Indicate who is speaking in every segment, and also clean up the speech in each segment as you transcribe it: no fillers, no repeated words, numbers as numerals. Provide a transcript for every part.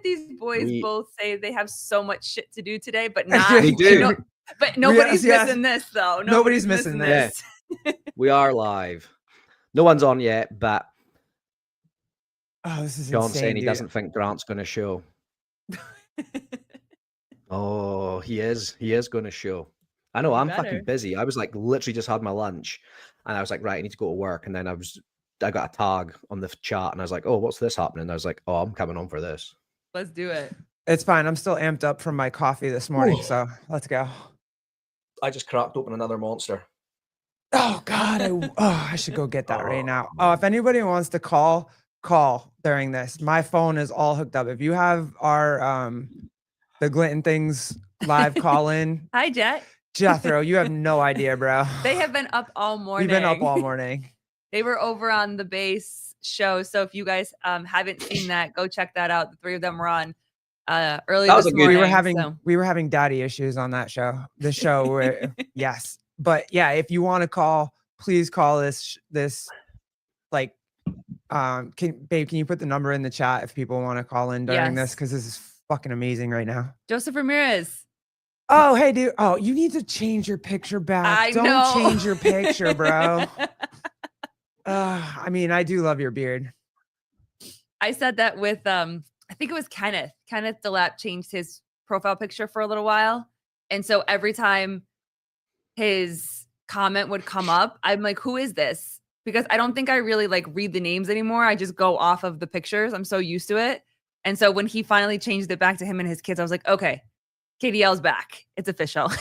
Speaker 1: these boys both say they have so much shit to do today, but
Speaker 2: We do.
Speaker 1: But nobody's missing this, though.
Speaker 2: Nobody's missing this.
Speaker 3: Yeah. We are live. No one's on yet, but
Speaker 2: this is
Speaker 3: John's
Speaker 2: insane,
Speaker 3: saying he
Speaker 2: dude.
Speaker 3: doesn't think Grant's going to show. Oh, he is. He is going to show. I know, I'm fucking busy. I was like, literally just had my lunch, and I was like, right, I need to go to work. And then I got a tag on the chat, and I was like, oh, what's this happening? And I was like, oh, I'm coming on for this.
Speaker 1: Let's do it.
Speaker 2: It's fine. I'm still amped up from my coffee this morning, so let's go.
Speaker 3: I just cracked open another Monster.
Speaker 2: Oh God, I should go get that right now. Oh, if anybody wants to call during this. My phone is all hooked up. If you have our the Glinton Things live call in.
Speaker 1: Hi, Jet.
Speaker 2: Jethro, you have no idea, bro.
Speaker 1: They have been up all morning.
Speaker 2: We've been up all morning.
Speaker 1: They were over on the base show. So if you guys haven't seen that, go check that out. The three of them were on early this morning.
Speaker 2: We were having daddy issues on that show. The show where yes. But yeah, if you want to call, please call this like can you put the number in the chat if people want to call in during this, because this is fucking amazing right now.
Speaker 1: Joseph Ramirez.
Speaker 2: Oh, hey, dude. Oh, you need to change your picture back. Don't change your picture, bro. I mean, I do love your beard.
Speaker 1: I said that with I think it was Kenneth. Kenneth DeLapp changed his profile picture for a little while. And so every time his comment would come up, I'm like, who is this? Because I don't think I really like read the names anymore. I just go off of the pictures. I'm so used to it. And so when he finally changed it back to him and his kids, I was like, okay, KDL's back. It's official.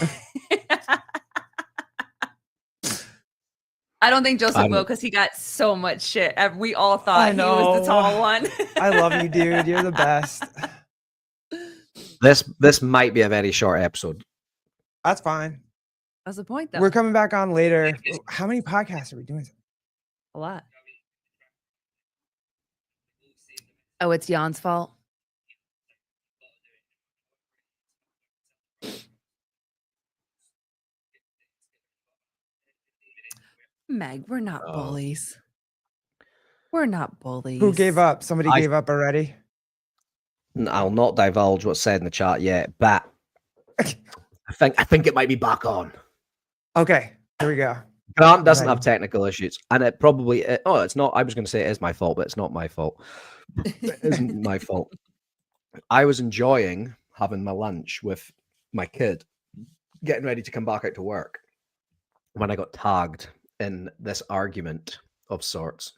Speaker 1: I don't think Joseph will, because he got so much shit. We all thought he was the tall one.
Speaker 2: I love you, dude. You're the best.
Speaker 3: This might be a very short episode.
Speaker 2: That's fine.
Speaker 1: That's the point, though.
Speaker 2: We're coming back on later. How many podcasts are we doing?
Speaker 1: A lot. Oh, it's Jan's fault. Meg, we're not bullies. We're not bullies.
Speaker 2: Who gave up? Somebody gave up already?
Speaker 3: I'll not divulge what's said in the chat yet, but I think it might be back on.
Speaker 2: Okay, here we go.
Speaker 3: Grant doesn't have technical issues, and it probably it's not. I was going to say it is my fault, but it's not my fault. It isn't my fault. I was enjoying having my lunch with my kid, getting ready to come back out to work, when I got tagged in this argument of sorts.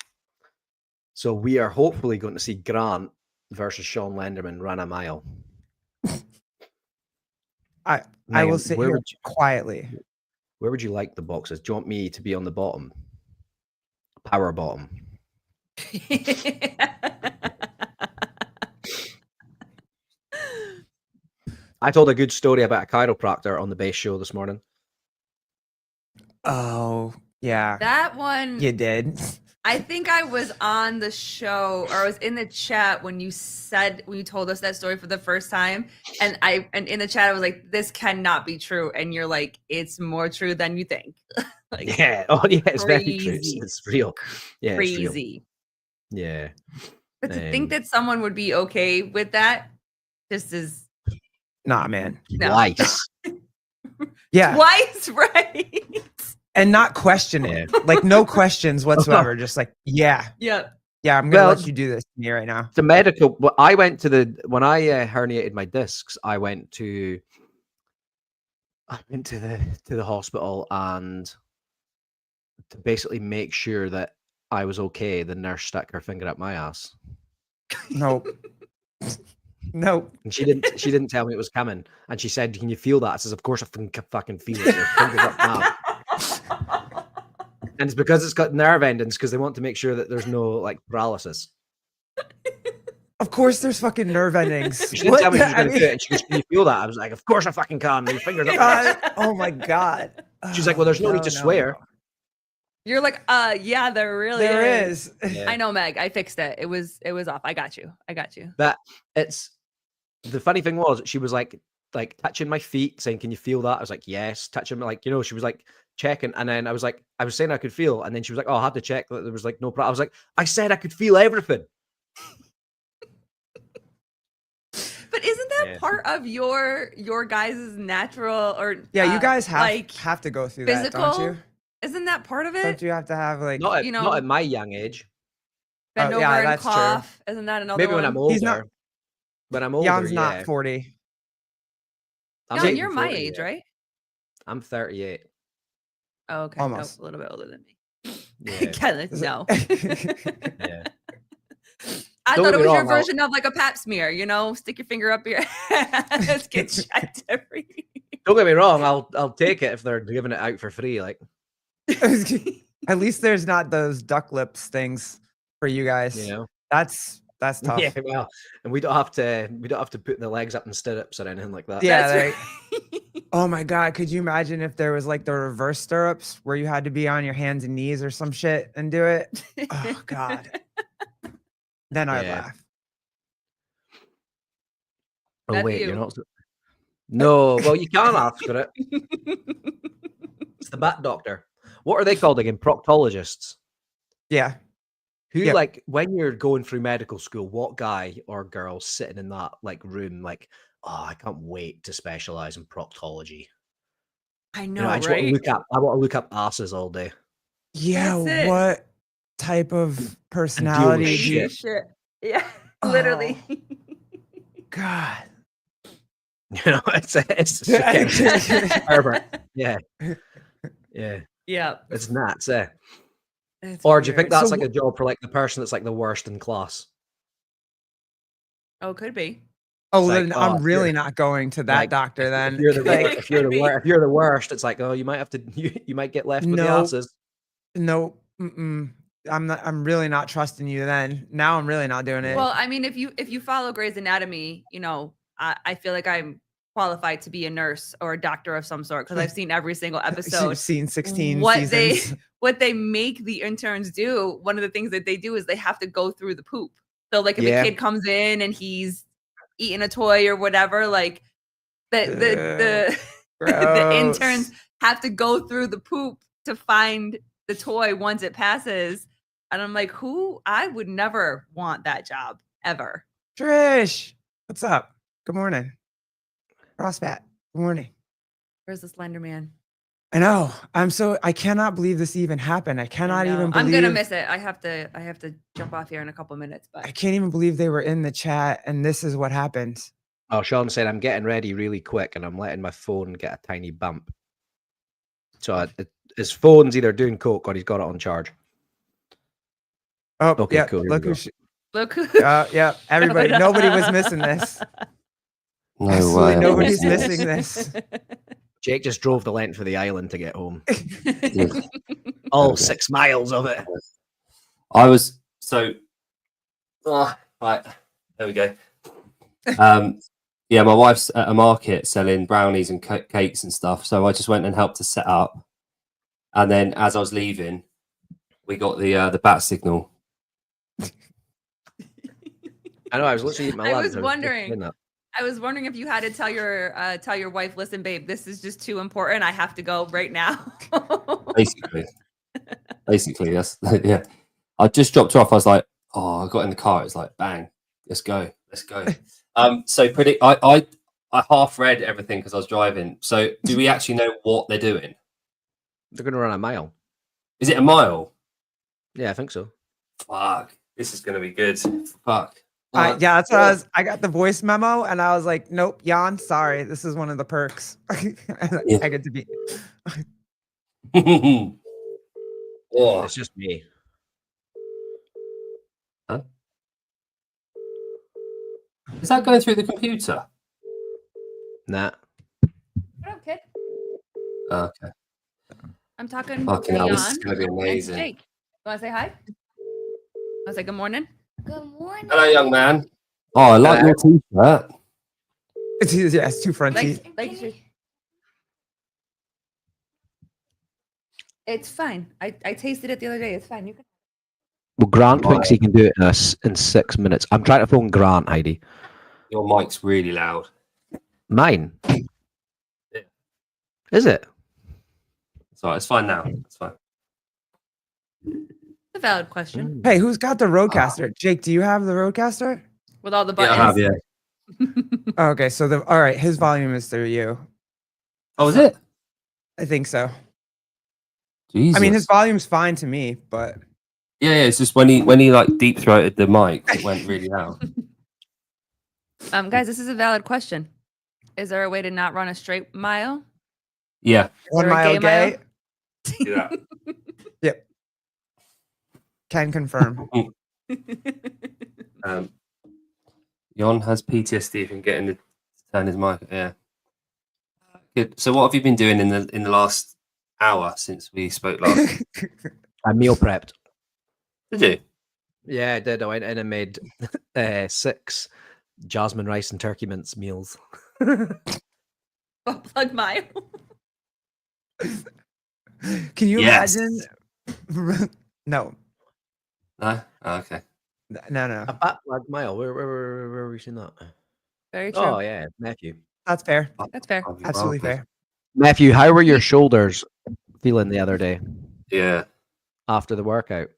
Speaker 3: So we are hopefully going to see Grant versus Sean Lenderman run a mile.
Speaker 2: I will sit here quietly.
Speaker 3: Where would you like the boxes? Do you want me to be on the bottom? Power bottom. I told a good story about a chiropractor on the base show this morning.
Speaker 2: Oh, yeah.
Speaker 1: That one.
Speaker 2: You did.
Speaker 1: I think I was on the show, or I was in the chat when you told us that story for the first time. And in the chat, I was like, this cannot be true. And you're like, it's more true than you think.
Speaker 3: Like, yeah. Oh, yeah. It's very true. It's real. Yeah.
Speaker 1: Crazy.
Speaker 3: It's real. Yeah.
Speaker 1: But to think that someone would be okay with that just is.
Speaker 2: Nah, man.
Speaker 1: No.
Speaker 3: Twice.
Speaker 2: Yeah.
Speaker 1: Twice, right?
Speaker 2: And not question it. Like, no questions whatsoever. Just like, yeah.
Speaker 1: Yep.
Speaker 2: Yeah, I'm going to let you do this to me right now.
Speaker 3: The medical, I went to when I herniated my discs, I went to the hospital, and to basically make sure that I was okay, the nurse stuck her finger up my ass.
Speaker 2: Nope. Nope.
Speaker 3: And she didn't tell me it was coming. And she said, "Can you feel that?" I says, "Of course I fucking feel it. Your finger's up now." And it's because it's got nerve endings, because they want to make sure that there's no like paralysis.
Speaker 2: Of course there's fucking nerve endings.
Speaker 3: She didn't tell me she was going to do it. And she goes, "Can you feel that?" I was like, "Of course I fucking can. Your finger's up."
Speaker 2: Oh my God.
Speaker 3: She's like, "Well, there's no need to swear."
Speaker 1: You're like, yeah, there
Speaker 2: is.
Speaker 3: Yeah.
Speaker 1: I know, Meg. I fixed it. It was off. I got you.
Speaker 3: But it's the funny thing was, she was like touching my feet, saying, "Can you feel that?" I was like, "Yes." Touching, like, she was like checking, and then I was saying I could feel, and then she was like, "Oh, I had to check that there was like no problem." I was like, "I said I could feel everything."
Speaker 1: But isn't that
Speaker 3: Yeah.
Speaker 1: part of your guys' natural or
Speaker 2: Yeah, you guys
Speaker 1: like
Speaker 2: have to go through
Speaker 1: physical?
Speaker 2: that, don't you?
Speaker 1: Isn't that part of it?
Speaker 2: Don't you have to have like?
Speaker 3: Not at,
Speaker 1: you
Speaker 3: not
Speaker 1: know,
Speaker 3: at my young age.
Speaker 1: bend
Speaker 2: Oh,
Speaker 1: over
Speaker 2: yeah,
Speaker 1: and
Speaker 2: that's true.
Speaker 1: cough. Isn't that another
Speaker 3: Maybe
Speaker 1: one?
Speaker 3: when I'm older.
Speaker 2: He's not-
Speaker 3: When I'm older,
Speaker 2: Jan's
Speaker 3: yeah.
Speaker 2: not 40.
Speaker 3: I'm
Speaker 1: Jan,
Speaker 3: not
Speaker 1: you're
Speaker 3: even
Speaker 1: my
Speaker 3: 40
Speaker 1: age,
Speaker 3: yet.
Speaker 1: right?
Speaker 3: I'm 38.
Speaker 1: Oh, okay.
Speaker 2: Almost.
Speaker 1: Oh, a little bit older than me.
Speaker 3: Yeah.
Speaker 1: Kenneth, no.
Speaker 3: Yeah.
Speaker 1: I
Speaker 3: Don't
Speaker 1: thought
Speaker 3: get
Speaker 1: it
Speaker 3: me
Speaker 1: was your
Speaker 3: wrong,
Speaker 1: version of like a pap smear, you know, stick your finger up your ass, get checked every.
Speaker 3: Don't get me wrong. I'll take it if they're giving it out for free. Like,
Speaker 2: At least there's not those duck lips things for you guys.
Speaker 3: you know.
Speaker 2: That's tough.
Speaker 3: Yeah, well, and we don't have to put the legs up in stirrups or anything like that.
Speaker 2: Yeah.
Speaker 1: That's
Speaker 2: Oh my god, could you imagine if there was like the reverse stirrups where you had to be on your hands and knees or some shit and do it? Oh god. Then I'd
Speaker 3: Yeah.
Speaker 2: laugh.
Speaker 3: Oh
Speaker 1: That's
Speaker 3: wait,
Speaker 1: you.
Speaker 3: you're not. No, well, you can ask for it. It's the bat doctor. What are they called again? Proctologists.
Speaker 2: Yeah.
Speaker 3: Who
Speaker 2: Yep.
Speaker 3: like when you're going through medical school? What guy or girl sitting in that like room? Like, oh, I can't wait to specialize in proctology.
Speaker 1: I
Speaker 3: You
Speaker 1: know,
Speaker 3: know, I just want to
Speaker 1: right?
Speaker 3: look up. I want to look up asses all day.
Speaker 2: Yeah,
Speaker 1: That's it.
Speaker 2: what type of personality do you
Speaker 3: shit.
Speaker 1: Yeah,
Speaker 2: Oh.
Speaker 1: literally.
Speaker 2: God.
Speaker 3: You know, it's pervert. Yeah, yeah,
Speaker 1: Yeah.
Speaker 3: it's nuts. Eh?
Speaker 1: It's
Speaker 3: Or do you think
Speaker 1: weird.
Speaker 3: that's
Speaker 2: So
Speaker 3: like a job for like the person that's like the worst in class?
Speaker 1: Oh, could be.
Speaker 2: Oh,
Speaker 3: It's like,
Speaker 2: then
Speaker 3: oh,
Speaker 2: I'm
Speaker 3: if
Speaker 2: really
Speaker 3: you're-
Speaker 2: not going to that
Speaker 3: like,
Speaker 2: doctor then.
Speaker 3: If you're the
Speaker 2: Like,
Speaker 3: worst, if you're the worst, it's like, oh, you might have to you might get left with the
Speaker 2: Nope.
Speaker 3: asses.
Speaker 2: no, I'm really not trusting you then. Now I'm really not doing it.
Speaker 1: Well, I mean, if you follow Grey's Anatomy, you know, I feel like I'm qualified to be a nurse or a doctor of some sort because I've seen every single episode.
Speaker 2: You've seen 16
Speaker 1: what
Speaker 2: seasons.
Speaker 1: what they make the interns do, one of the things that they do is they have to go through the poop. So like if
Speaker 3: Yeah.
Speaker 1: a kid comes in and he's eating a toy or whatever, like the the interns
Speaker 2: Gross.
Speaker 1: have to go through the poop to find the toy once it passes. And I'm like, I would never want that job ever.
Speaker 2: Trish, what's up? Good morning. Crossfat. Good morning.
Speaker 1: Where's the Slenderman?
Speaker 2: I know. I cannot believe this even happened. I cannot even believe.
Speaker 1: I'm gonna miss it. I have to jump off here in a couple minutes, but
Speaker 2: I can't even believe they were in the chat and this is what happened.
Speaker 3: Oh, Sean said I'm getting ready really quick and I'm letting my phone get a tiny bump. So his phone's either doing coke or he's got it on charge.
Speaker 2: Oh,
Speaker 3: Okay,
Speaker 2: yeah.
Speaker 3: cool. Here
Speaker 2: Look
Speaker 3: we
Speaker 2: who.
Speaker 3: go.
Speaker 1: look who
Speaker 2: Yeah. Everybody. Nobody was missing this.
Speaker 4: No
Speaker 2: Absolutely
Speaker 4: way.
Speaker 2: nobody's missing this.
Speaker 3: Jake just drove the length of the island to get home. All 6 miles of it.
Speaker 4: I was so right. There we go. Yeah, my wife's at a market selling brownies and cakes and stuff, so I just went and helped to set up. And then as I was leaving, we got the bat signal.
Speaker 3: I know. I was literally eating my
Speaker 1: I
Speaker 3: lunch.
Speaker 1: was
Speaker 3: just
Speaker 1: wondering.
Speaker 3: doing that.
Speaker 1: I was wondering if you had to tell your wife, listen, babe, this is just too important. I have to go right now.
Speaker 4: Basically, that's yeah. I just dropped her off. I was like, oh, I got in the car. It was like, bang, let's go. So I half read everything because I was driving. So do we actually know what they're doing?
Speaker 3: They're going to run a mile.
Speaker 4: Is it a mile?
Speaker 3: Yeah, I think so.
Speaker 4: Fuck, this is gonna be good. Fuck.
Speaker 2: Yeah, that's what I got the voice memo and I was like, nope, Jan, sorry. This is one of the perks. I get to be.
Speaker 4: Oh,
Speaker 3: It's just me.
Speaker 4: is that going through the computer?
Speaker 3: Nah.
Speaker 1: What up, kid?
Speaker 4: Okay.
Speaker 1: I'm talking
Speaker 4: Fucking
Speaker 1: to
Speaker 4: hell,
Speaker 1: Jan
Speaker 4: this is gonna be
Speaker 1: and
Speaker 4: amazing.
Speaker 1: Jake. You want to say hi? I say good morning.
Speaker 5: Good morning.
Speaker 4: Hello, young man. Oh, I like your t-shirt.
Speaker 2: It's two front
Speaker 1: Like,
Speaker 2: teeth.
Speaker 1: it's fine. I tasted it the other day. It's fine. You can.
Speaker 3: Well, Grant thinks he can do it in 6 minutes. I'm trying to phone Grant, Heidi.
Speaker 4: Your mic's really loud.
Speaker 3: Mine?
Speaker 4: Yeah.
Speaker 3: Is it?
Speaker 4: It's all right. It's fine now. It's fine.
Speaker 1: It's a valid question.
Speaker 2: Hey, who's got the Roadcaster? Jake, do you have the Roadcaster?
Speaker 1: With all the
Speaker 4: Yeah,
Speaker 1: buttons.
Speaker 4: I have. Yeah.
Speaker 2: Okay, so all right, his volume is through you.
Speaker 4: Oh, is it?
Speaker 2: I think so.
Speaker 4: Jesus.
Speaker 2: I mean, his volume's fine to me, but
Speaker 4: yeah, it's just when he like deep throated the mic, it went really loud.
Speaker 1: Guys, this is a valid question. Is there a way to not run a straight mile?
Speaker 4: Yeah.
Speaker 1: Is
Speaker 2: 1
Speaker 1: there a
Speaker 2: mile
Speaker 1: gay mile?
Speaker 2: gay.
Speaker 4: Do that.
Speaker 2: Yep. Can confirm.
Speaker 4: Jon has PTSD from getting to turn his mic. Yeah. Good. So, what have you been doing in the last hour since we spoke last?
Speaker 3: I meal prepped.
Speaker 4: Did you?
Speaker 3: Yeah, I did. I went in and made 6 jasmine rice and turkey mince meals.
Speaker 1: Plug mile.
Speaker 2: Can you
Speaker 4: Yes.
Speaker 2: imagine? No,
Speaker 4: No. Oh, okay.
Speaker 2: no.
Speaker 3: A bat plug mile. Where have we seen that?
Speaker 1: Very true.
Speaker 3: Oh yeah, Matthew.
Speaker 2: That's fair.
Speaker 1: That's fair.
Speaker 4: Oh,
Speaker 2: Absolutely
Speaker 4: okay.
Speaker 2: fair.
Speaker 3: Matthew, how were your shoulders feeling the other day
Speaker 4: Yeah.
Speaker 3: after the workout?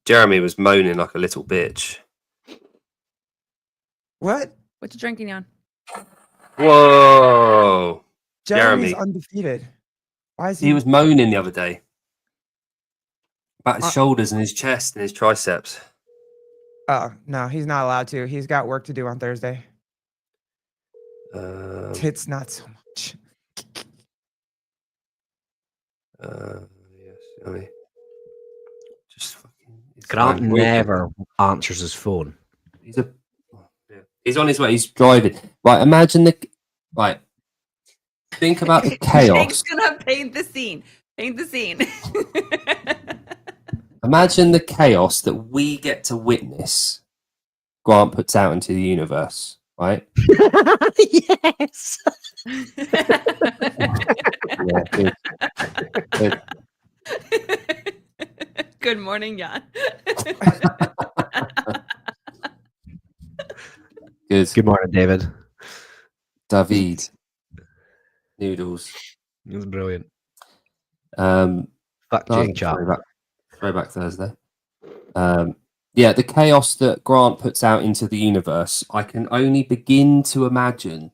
Speaker 4: Jeremy was moaning like a little bitch.
Speaker 2: What?
Speaker 1: What you drinking on?
Speaker 4: Whoa.
Speaker 2: Jeremy's
Speaker 4: Jeremy.
Speaker 2: undefeated. Why is he?
Speaker 4: He was moaning the other day about his
Speaker 2: Uh,
Speaker 4: shoulders and his chest and his triceps.
Speaker 2: Oh no, he's not allowed to. He's got work to do on Thursday. Tits, not so much.
Speaker 4: Yes, I mean, just fucking.
Speaker 3: Grant
Speaker 4: fine.
Speaker 3: never answers his phone.
Speaker 4: He's a. Yeah. He's on his way. He's driving. Right. Imagine the. Right. Think about the chaos.
Speaker 1: Jake's gonna paint the scene. Paint the scene.
Speaker 4: Imagine the chaos that we get to witness. Grant puts out into the universe. Right.
Speaker 3: Yes.
Speaker 4: Yeah. Good. Good.
Speaker 1: Good morning, Jan.
Speaker 4: Good.
Speaker 3: Good morning, David.
Speaker 4: David. Noodles.
Speaker 3: It was brilliant.
Speaker 4: No,
Speaker 3: Fuck Jake Chap.
Speaker 4: Throwback Thursday. Yeah, the chaos that Grant puts out into the universe, I can only begin to imagine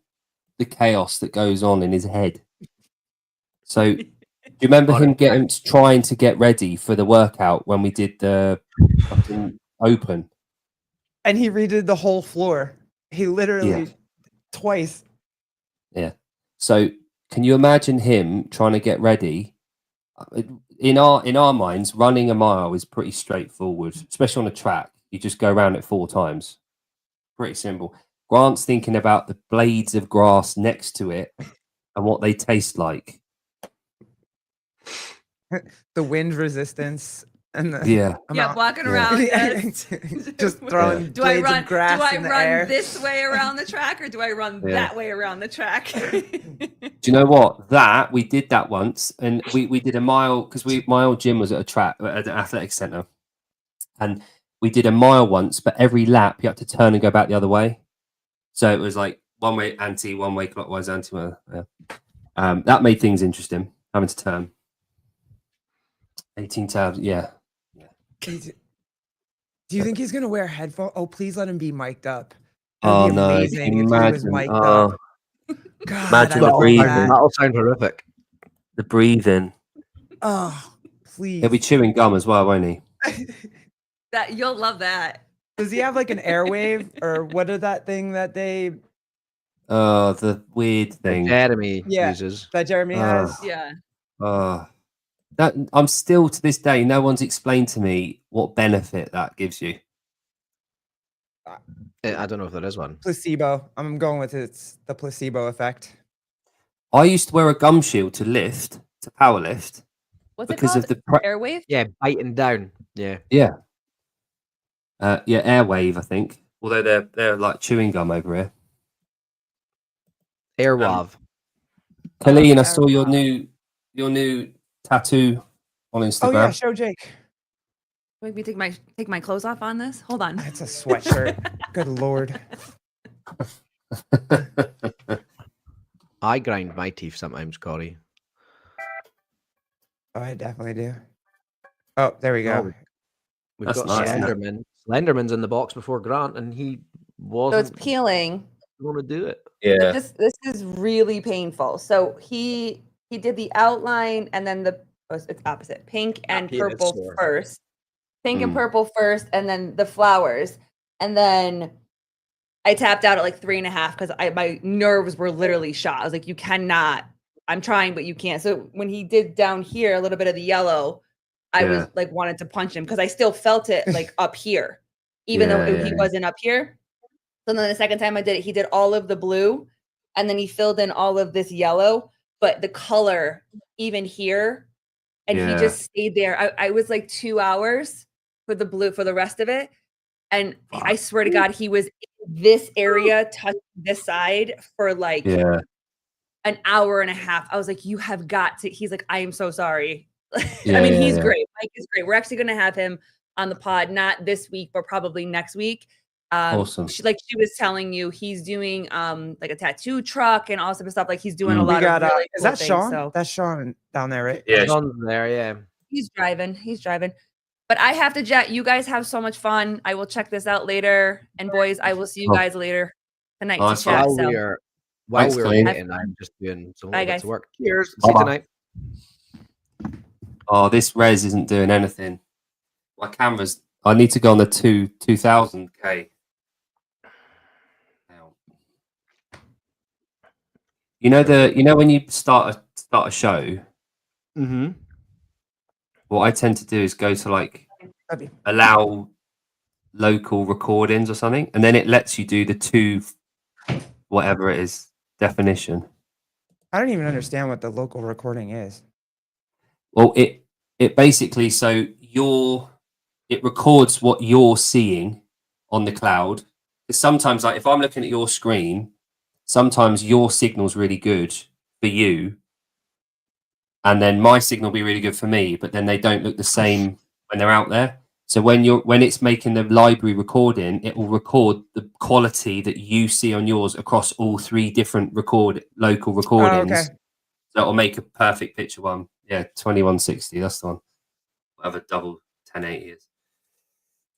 Speaker 4: the chaos that goes on in his head. So, do you remember him trying to get ready for the workout when we did the fucking open?
Speaker 2: And he redid the whole floor. He literally twice.
Speaker 4: Yeah. So, can you imagine him trying to get ready? In our minds, running a mile is pretty straightforward, especially on a track. You just go around it 4 times. Pretty simple. Grant's thinking about the blades of grass next to it and what they taste like.
Speaker 2: The wind resistance and the
Speaker 4: Yeah.
Speaker 1: Yeah, walking around. Yes.
Speaker 2: just throwing
Speaker 1: Do I
Speaker 2: blades
Speaker 1: run?
Speaker 2: of grass
Speaker 1: Do I
Speaker 2: in the
Speaker 1: run
Speaker 2: air.
Speaker 1: this way around the track, or do I run that way around the track?
Speaker 4: Do you know what? We did that once, and we did a mile because my old gym was at a track at an athletic center, and we did a mile once. But every lap you had to turn and go back the other way, so it was like one way anti, one way clockwise anti. Yeah. That made things interesting, having to turn 18 tabs. Yeah.
Speaker 2: Do you think he's gonna wear headphones? Oh, please let him be mic'd up.
Speaker 4: Oh
Speaker 2: It'd be
Speaker 4: no!
Speaker 2: amazing if he was mic'd up. God,
Speaker 4: Imagine
Speaker 2: I
Speaker 4: the
Speaker 2: love
Speaker 4: breathing.
Speaker 2: that.
Speaker 3: That'll sound horrific.
Speaker 4: The breathing.
Speaker 2: Oh, please.
Speaker 4: He'll be chewing gum as well, won't he?
Speaker 1: That you'll love that.
Speaker 2: Does he have like an airwave or what is that thing that
Speaker 4: Oh, the weird thing.
Speaker 3: Jeremy
Speaker 2: Yeah.
Speaker 3: uses.
Speaker 2: that Jeremy
Speaker 4: Oh.
Speaker 2: has?
Speaker 1: Yeah.
Speaker 4: That I'm still to this day. No one's explained to me what benefit that gives you.
Speaker 3: I don't know if there is one.
Speaker 2: Placebo. I'm going with the placebo effect.
Speaker 4: I used to wear a gum shield to power lift,
Speaker 1: What's it
Speaker 4: because
Speaker 1: called?
Speaker 4: of the
Speaker 1: Airwave.
Speaker 3: Yeah, biting down. Yeah.
Speaker 4: Airwave, I think. Although they're like chewing gum over here.
Speaker 3: Airwav.
Speaker 4: Colleen, I saw your new tattoo on Instagram.
Speaker 2: Oh yeah, show Jake.
Speaker 1: Make me take my clothes off on this. Hold on.
Speaker 2: It's a sweatshirt. Good lord.
Speaker 3: I grind my teeth sometimes, Corey.
Speaker 2: Oh, I definitely do. Oh, there we go.
Speaker 3: We've
Speaker 4: That's
Speaker 3: got
Speaker 4: nice, isn't it?
Speaker 3: Slenderman. Slenderman's in the box before Grant, and he
Speaker 1: So it's
Speaker 3: wasn't
Speaker 1: peeling.
Speaker 3: going to do it.
Speaker 4: Yeah.
Speaker 1: This is really painful. So he did the outline and then it's opposite, pink and
Speaker 3: here, it's
Speaker 1: purple
Speaker 3: sore.
Speaker 1: first. Pink and
Speaker 4: Mm.
Speaker 1: purple first, and then the flowers. And then I tapped out at like 3.5 because my nerves were literally shot. I was like, you cannot. I'm trying, but you can't. So when he did down here a little bit of the yellow, I
Speaker 4: Yeah.
Speaker 1: was like wanted to punch him because I still felt it like up here, even though
Speaker 4: Yeah,
Speaker 1: he
Speaker 4: yeah.
Speaker 1: wasn't up here. So then the second time I did it, he did all of the blue, and then he filled in all of this yellow, but the color even here, and he
Speaker 4: Yeah.
Speaker 1: just stayed there. I was like 2 hours for the blue for the rest of it. And I swear to God, he was in this area, touching this side for like
Speaker 4: Yeah.
Speaker 1: an hour and a half. I was like, you have got to. He's like, I am so sorry.
Speaker 4: Yeah,
Speaker 1: I mean,
Speaker 4: yeah,
Speaker 1: he's
Speaker 4: yeah.
Speaker 1: great. Mike is great. We're actually going to have him on the pod, not this week, but probably next week.
Speaker 4: Awesome.
Speaker 1: She was telling you, he's doing like a tattoo truck and all sorts of stuff. Like he's doing a
Speaker 4: Mm.
Speaker 2: We
Speaker 1: lot
Speaker 2: got
Speaker 1: of really
Speaker 2: is
Speaker 1: cool
Speaker 2: that
Speaker 1: things.
Speaker 2: Sean?
Speaker 1: So
Speaker 2: That's Sean down there, right?
Speaker 4: Yeah.
Speaker 3: Sean's there, yeah.
Speaker 1: he's driving. But I have to jet. You guys have so much fun. I will check this out later. And boys, I will see you
Speaker 4: Oh.
Speaker 1: guys later tonight
Speaker 4: Nice
Speaker 1: to
Speaker 4: one.
Speaker 1: chat.
Speaker 3: While
Speaker 1: So
Speaker 3: While
Speaker 4: Thanks,
Speaker 3: we were
Speaker 4: Colleen.
Speaker 3: waiting, I'm just doing some
Speaker 1: Bye,
Speaker 3: little bits
Speaker 1: guys.
Speaker 3: of work. Cheers. See you
Speaker 4: Bye-bye.
Speaker 3: tonight.
Speaker 4: Oh, this res isn't doing anything. My camera's. I need to go on the 2000K. You know when you start a show,
Speaker 3: Mm-hmm.
Speaker 4: what I tend to do is go to like
Speaker 2: That'd be-
Speaker 4: allow local recordings or something, and then it lets you do the 2 whatever it is definition.
Speaker 2: I don't even understand what the local recording is.
Speaker 4: Well, it basically it records what you're seeing on the cloud. Because sometimes, like if I'm looking at your screen, sometimes your signal's really good for you, and then my signal will be really good for me, but then they don't look the same when they're out there. So when it's making the library recording, it will record the quality that you see on yours across all 3 different local recordings.
Speaker 2: okay.
Speaker 4: So it'll make a perfect picture one. Yeah, 2160. That's the one. Whatever double 1080 is.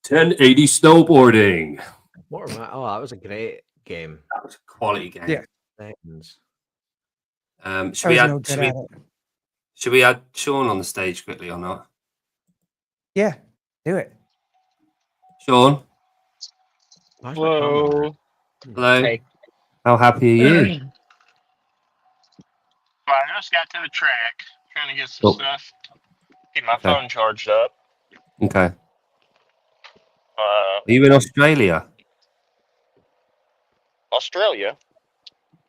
Speaker 4: 1080 snowboarding.
Speaker 3: What am I? Oh, that was a great game.
Speaker 4: That was a quality game.
Speaker 2: Yeah.
Speaker 3: Seconds.
Speaker 4: Should
Speaker 2: I
Speaker 4: we
Speaker 2: was
Speaker 4: add?
Speaker 2: no good at it.
Speaker 4: Should we add Sean on the stage quickly or not?
Speaker 2: Yeah, do it.
Speaker 4: Sean,
Speaker 3: Where's my camera?
Speaker 5: Whoa.
Speaker 4: hello.
Speaker 5: Hey.
Speaker 4: How happy are you?
Speaker 5: Well, I just got to the track, trying to get some
Speaker 4: Cool.
Speaker 5: stuff. Keep my
Speaker 4: Okay.
Speaker 5: phone charged up.
Speaker 4: Okay. Are you in Australia?
Speaker 5: Australia.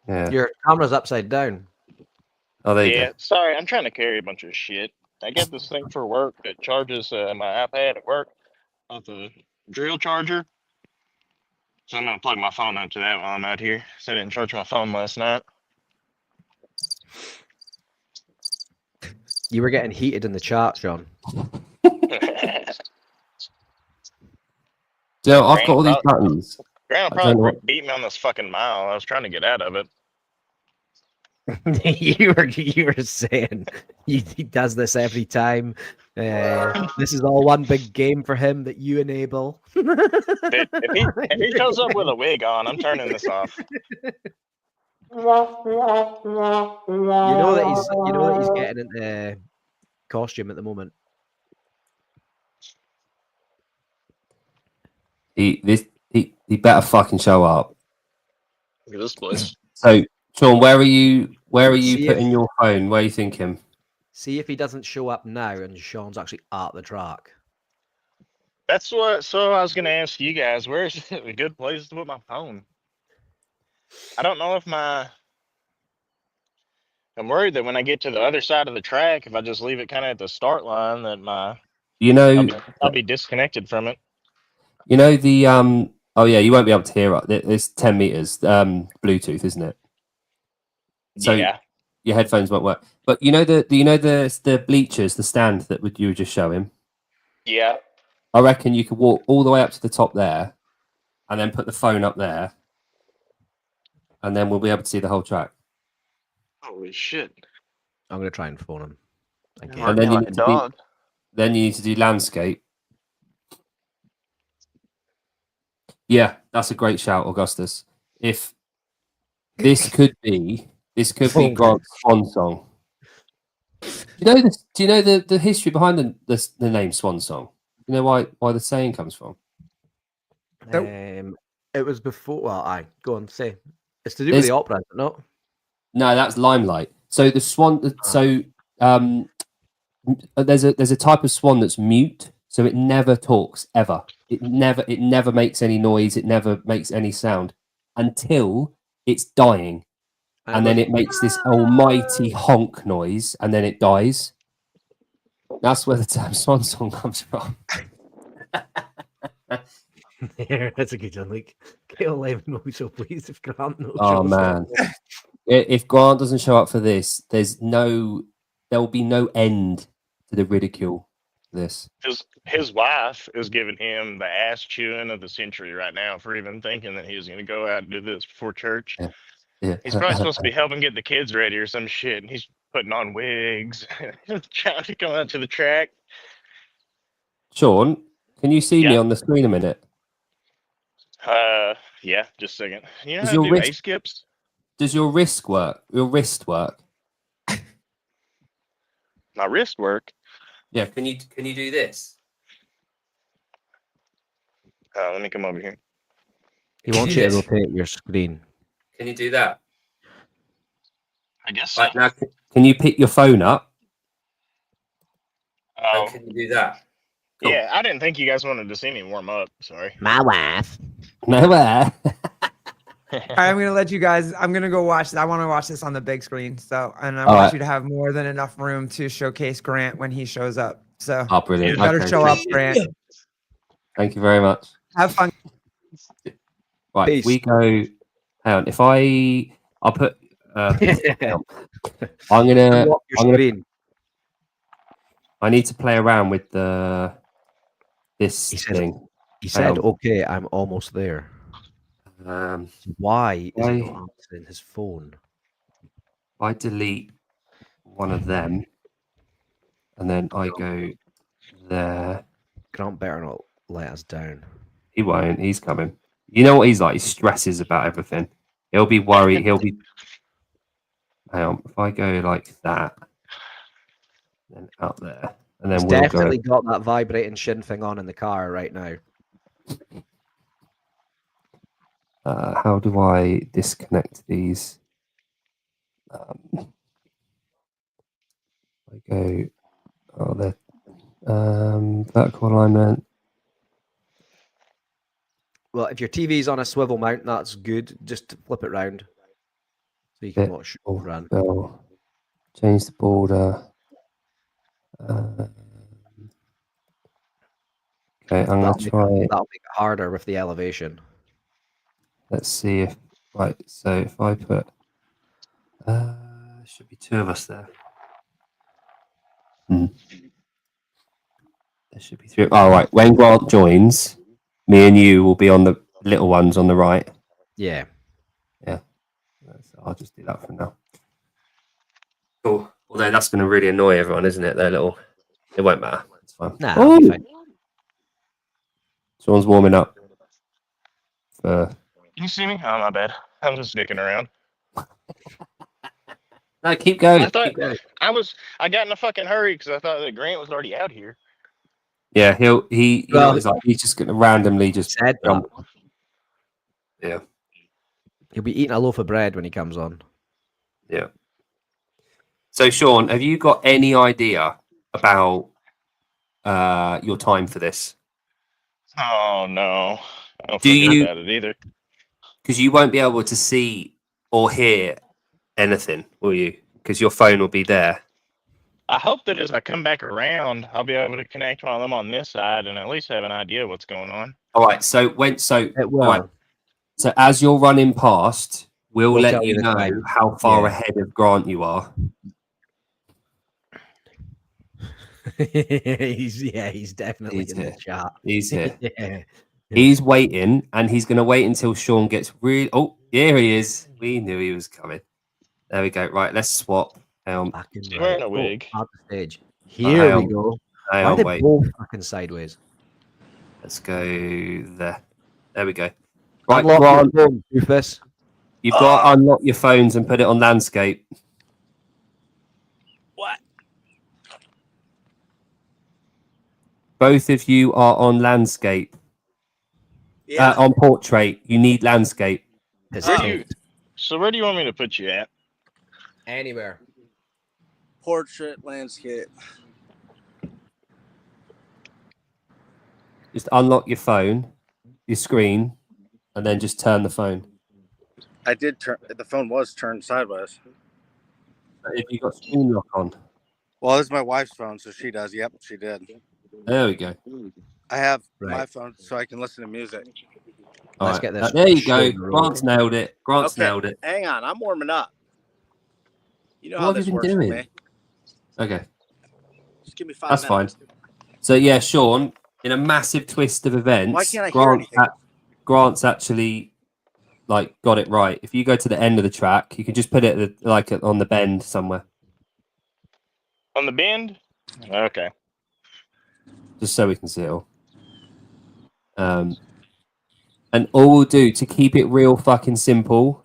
Speaker 4: Yeah.
Speaker 3: Your camera's upside down.
Speaker 4: Oh, there you
Speaker 5: Yeah,
Speaker 4: go.
Speaker 5: sorry, I'm trying to carry a bunch of shit. I get this thing for work that charges my iPad at work off a drill charger. So I'm gonna plug my phone up to that while I'm out here. So I didn't charge my phone last night.
Speaker 3: You were getting heated in the chat, Sean.
Speaker 4: So I've got all these buttons.
Speaker 5: Grant
Speaker 4: I don't know
Speaker 5: probably beat me on this fucking mile. I was trying to get out of it.
Speaker 3: you were saying he does this every time. This is all one big game for him that you enable.
Speaker 5: If he shows up with a wig on, I'm turning this off.
Speaker 3: You know that he's getting into costume at the moment.
Speaker 4: He better fucking show up.
Speaker 5: Look at this place.
Speaker 4: So, Sean, where are you
Speaker 3: See
Speaker 4: putting your phone? Where are you thinking?
Speaker 3: See if he doesn't show up now and Sean's actually at the track.
Speaker 5: That's what. So I was gonna ask you guys, where's a good place to put my phone? I don't know if I'm worried that when I get to the other side of the track, if I just leave it kind of at the start line, that I'll be disconnected from it.
Speaker 4: You know the Oh yeah, you won't be able to hear it. It's 10 meters Bluetooth, isn't it? So
Speaker 5: yeah.
Speaker 4: your headphones won't work. But you know the bleachers, the stand that you were just showing.
Speaker 5: Yeah.
Speaker 4: I reckon you could walk all the way up to the top there, and then put the phone up there, and then we'll be able to see the whole track.
Speaker 5: Holy shit.
Speaker 3: I'm gonna try and phone him.
Speaker 4: And then you need to do landscape. Yeah, that's a great shout, Augustus. If this could be
Speaker 3: Oh,
Speaker 4: Grant's swan song. Do you know this? Do you know the history behind the name Swan Song? You know why the saying comes from?
Speaker 3: It was before. Well, I go on say it's to do with
Speaker 4: There's-
Speaker 3: the opera, is it not?
Speaker 4: No, that's Limelight. So the swan. So there's a type of swan that's mute, so it never talks ever. It never makes any noise. It never makes any sound until it's dying, and then it makes this almighty honk noise, and then it dies. That's where the term swan song comes from.
Speaker 3: Yeah, that's a good one. Like, Kale Lemon will be so pleased if Grant knows.
Speaker 4: Oh man, if Grant doesn't show up for this, there will be no end to the ridicule. This
Speaker 5: His wife is giving him the ass chewing of the century right now for even thinking that he was going to go out and do this before church.
Speaker 4: Yeah.
Speaker 5: He's probably supposed to be helping get the kids ready or some shit, and he's putting on wigs, trying to come out to the track.
Speaker 4: Sean, can you see me
Speaker 5: Yeah.
Speaker 4: on the screen a minute?
Speaker 5: Yeah, just a second. You know
Speaker 4: Does
Speaker 5: how to
Speaker 4: your
Speaker 5: do
Speaker 4: wrist-
Speaker 5: A skips?
Speaker 4: Does your wrist work? Your wrist work?
Speaker 5: My wrist work.
Speaker 4: Yeah. Can you do this?
Speaker 5: Let me come over here.
Speaker 3: He wants you to rotate your screen.
Speaker 4: Can you do that?
Speaker 5: I guess so.
Speaker 4: Right now, can you pick your phone up?
Speaker 5: Oh,
Speaker 4: And can you do that? Cool.
Speaker 5: yeah. I didn't think you guys wanted to see me warm up. Sorry.
Speaker 3: My wife.
Speaker 4: Nowhere.
Speaker 2: All right, I'm gonna let you guys. I'm gonna go watch. I want to watch this on the big screen. So, and I
Speaker 4: All
Speaker 2: want
Speaker 4: right.
Speaker 2: you to have more than enough room to showcase Grant when he shows up. So,
Speaker 4: Oh, brilliant.
Speaker 2: you better
Speaker 4: Okay.
Speaker 2: show up, Grant.
Speaker 4: Thank you very much.
Speaker 2: Have fun.
Speaker 4: Right,
Speaker 3: Peace.
Speaker 4: we go. Hang on. If I'll put. I'm gonna.
Speaker 3: Unlock your
Speaker 4: I'm gonna.
Speaker 3: screen.
Speaker 4: I need to play around with this
Speaker 3: He said-
Speaker 4: thing.
Speaker 3: He said,
Speaker 4: on.
Speaker 3: "Okay, I'm almost there." Why is he
Speaker 4: Why-
Speaker 3: not answering his phone?
Speaker 4: If I delete one of them, and then I go there.
Speaker 3: Grant better not let us down.
Speaker 4: He won't. He's coming. You know what he's like? He stresses about everything. He'll be worried. He'll be. Hang on. If I go like that, then out there, and then
Speaker 3: He's
Speaker 4: we'll
Speaker 3: definitely got that vibrating shin thing on in the car right now.
Speaker 4: go. How do I disconnect these? I go. Oh, there. Vertical alignment.
Speaker 3: Well, if your TV's on a swivel mount, that's good. Just flip it round so you can
Speaker 4: Bit
Speaker 3: watch
Speaker 4: of
Speaker 3: run.
Speaker 4: bell. Change the border. Okay, I'm gonna
Speaker 3: That'll make,
Speaker 4: try.
Speaker 3: that'll make it harder with the elevation.
Speaker 4: Let's see if right. So if I put, should be two of us there. There should be three. Oh, right. When Grant joins, me and you will be on the little ones on the right.
Speaker 3: Yeah.
Speaker 4: So I'll just do that for now. Cool. Although that's going to really annoy everyone, isn't it? Their little. It won't matter. It's fine.
Speaker 3: Nah, that'll be fine.
Speaker 4: Someone's warming up.
Speaker 5: Can you see me? Oh, my bad. I'm just dicking around.
Speaker 4: No, keep going.
Speaker 5: I thought-
Speaker 4: Keep going.
Speaker 5: I got in a fucking hurry because I thought that Grant was already out here.
Speaker 4: Yeah, he you know
Speaker 3: Well,
Speaker 4: what it's like. He's just going to randomly just
Speaker 3: Said that.
Speaker 4: jump. Yeah.
Speaker 3: He'll be eating a loaf of bread when he comes on.
Speaker 4: Yeah. So, Sean, have you got any idea about your time for this?
Speaker 5: Oh, no. I don't
Speaker 4: Do
Speaker 5: feel
Speaker 4: you-
Speaker 5: good about it either.
Speaker 4: Because you won't be able to see or hear anything, will you? Because your phone will be there.
Speaker 5: I hope that as I come back around, I'll be able to connect one of them on this side and at least have an idea what's going on.
Speaker 4: All right. So
Speaker 3: It will.
Speaker 4: all right. So as you're running past, we'll
Speaker 3: We'll
Speaker 4: let
Speaker 3: tell
Speaker 4: you
Speaker 3: you the
Speaker 4: know
Speaker 3: time.
Speaker 4: how far
Speaker 3: Yeah.
Speaker 4: ahead of Grant you are.
Speaker 3: he's definitely
Speaker 4: He's
Speaker 3: in the
Speaker 4: here.
Speaker 3: chat.
Speaker 4: He's here.
Speaker 3: Yeah.
Speaker 4: He's waiting, and he's going to wait until Sean gets really. Oh, here he is. We knew he was coming. There we go. Right, let's swap.
Speaker 3: Back in
Speaker 5: He's wearing a wig.
Speaker 3: at the stage. Here we go.
Speaker 4: Hang
Speaker 3: Why
Speaker 4: on,
Speaker 3: they
Speaker 4: wait.
Speaker 3: both fucking sideways?
Speaker 4: Let's go there. There we go. Right,
Speaker 3: Unlock
Speaker 4: Grant,
Speaker 3: your phone, Doofus.
Speaker 4: you've got to unlock your phones and put it on landscape.
Speaker 6: What?
Speaker 4: Both of you are on landscape.
Speaker 6: Yeah.
Speaker 4: On portrait. You need landscape.
Speaker 3: His
Speaker 5: Where
Speaker 6: Oh.
Speaker 5: do you,
Speaker 3: taint.
Speaker 5: so where do you want me to put you at?
Speaker 3: Anywhere.
Speaker 6: Portrait landscape.
Speaker 4: Just unlock your phone, your screen, and then just turn the phone.
Speaker 6: I did turn. The phone was turned sideways.
Speaker 4: If you got screen lock on.
Speaker 6: Well, this is my wife's phone, so she does. Yep, she did.
Speaker 4: There we go.
Speaker 6: I have
Speaker 3: Right.
Speaker 6: my phone so I can listen to music.
Speaker 4: All
Speaker 3: Let's
Speaker 4: right.
Speaker 3: get this
Speaker 4: There you
Speaker 3: show
Speaker 4: go.
Speaker 3: on the road.
Speaker 4: Grant's nailed it. Grant's
Speaker 6: Okay.
Speaker 4: nailed it.
Speaker 6: Hang on, I'm warming up. You know
Speaker 4: What
Speaker 6: how
Speaker 4: have
Speaker 6: this
Speaker 4: you been
Speaker 6: works
Speaker 4: doing?
Speaker 6: for me.
Speaker 4: Okay,
Speaker 6: Just give me 5
Speaker 4: that's fine.
Speaker 6: minutes.
Speaker 4: So yeah, Sean, in a massive twist of events,
Speaker 6: Why can't I hear anything?
Speaker 4: Grant's actually like got it right. If you go to the end of the track, you can just put it on the bend somewhere,
Speaker 5: On the bend? Okay.
Speaker 4: just so we can see it all. And all we'll do to keep it real fucking simple.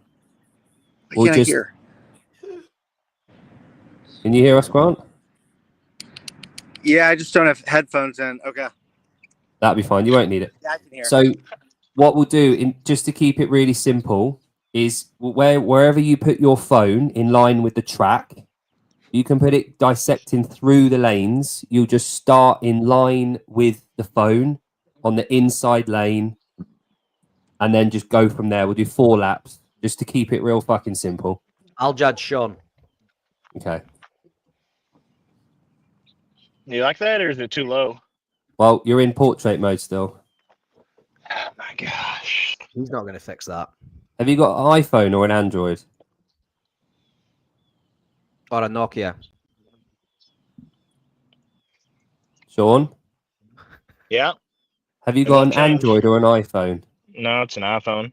Speaker 6: Why
Speaker 4: We'll
Speaker 6: can't
Speaker 4: just.
Speaker 6: I hear?
Speaker 4: Can you hear us, Grant?
Speaker 6: Yeah, I just don't have headphones in. Okay.
Speaker 4: That'll be fine. You won't need it.
Speaker 6: Yeah, I can hear.
Speaker 4: So what we'll do, just to keep it really simple, is wherever you put your phone in line with the track, you can put it dissecting through the lanes. You'll just start in line with the phone on the inside lane, and then just go from there. We'll do 4 laps just to keep it real fucking simple.
Speaker 3: I'll judge Sean.
Speaker 4: Okay.
Speaker 5: You like that, or is it too low?
Speaker 4: Well, you're in portrait mode still.
Speaker 5: Oh my gosh.
Speaker 3: He's not going to fix that.
Speaker 4: Have you got an iPhone or an Android?
Speaker 3: Or a Nokia.
Speaker 4: Sean,
Speaker 5: Yeah.
Speaker 4: have you
Speaker 5: It
Speaker 4: got an
Speaker 5: won't change.
Speaker 4: Android or an iPhone?
Speaker 5: No, it's an iPhone.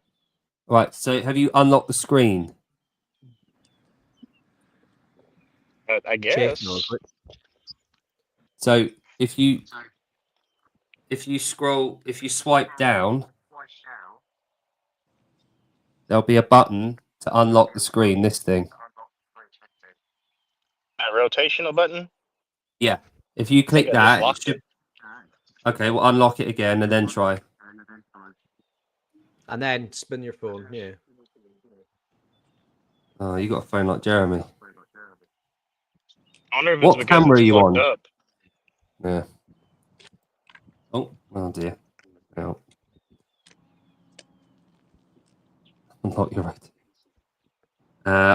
Speaker 4: Right. So have you unlocked the screen?
Speaker 5: I
Speaker 3: Chase
Speaker 5: guess.
Speaker 3: knows it.
Speaker 4: So if you swipe down, there'll be a button to unlock the screen. This thing.
Speaker 5: That rotational button.
Speaker 4: Yeah. If you click
Speaker 5: I just
Speaker 4: that, it
Speaker 5: locked
Speaker 4: should. Okay, we'll unlock it again and then try.
Speaker 3: And then spin your phone. Yeah.
Speaker 4: Oh, you got a phone like Jeremy.
Speaker 5: I wonder if
Speaker 4: What
Speaker 5: it's because
Speaker 4: camera
Speaker 5: it's
Speaker 4: are you
Speaker 5: plugged
Speaker 4: on?
Speaker 5: up.
Speaker 4: Yeah. Oh dear. No. Unlock your right.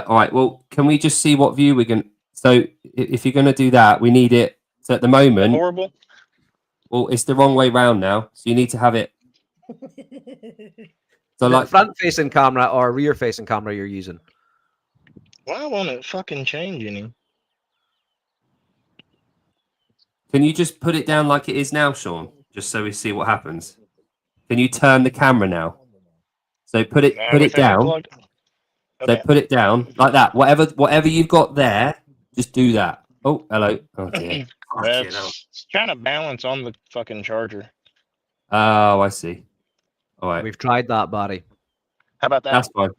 Speaker 4: All right. Well, can we just see what view we're going? So if you're going to do that, we need it. So at the moment,
Speaker 5: Horrible.
Speaker 4: well, it's the wrong way round now. So you need to have it. So
Speaker 3: Is it
Speaker 4: like,
Speaker 3: front-facing camera or rear-facing camera you're using?
Speaker 5: Why won't it fucking change any?
Speaker 4: can you just put it down like it is now, Sean? Just so we see what happens. Can you turn the camera now? So put it
Speaker 5: Everything
Speaker 4: down.
Speaker 5: unplugged?
Speaker 4: So
Speaker 5: Okay.
Speaker 4: put it down like that. Whatever you've got there, just do that. Oh, hello. Oh dear. Fucking hell.
Speaker 5: That's trying to balance on the fucking charger.
Speaker 4: Oh, I see. All right.
Speaker 3: We've tried that, Barry.
Speaker 5: How about that?
Speaker 4: That's fine.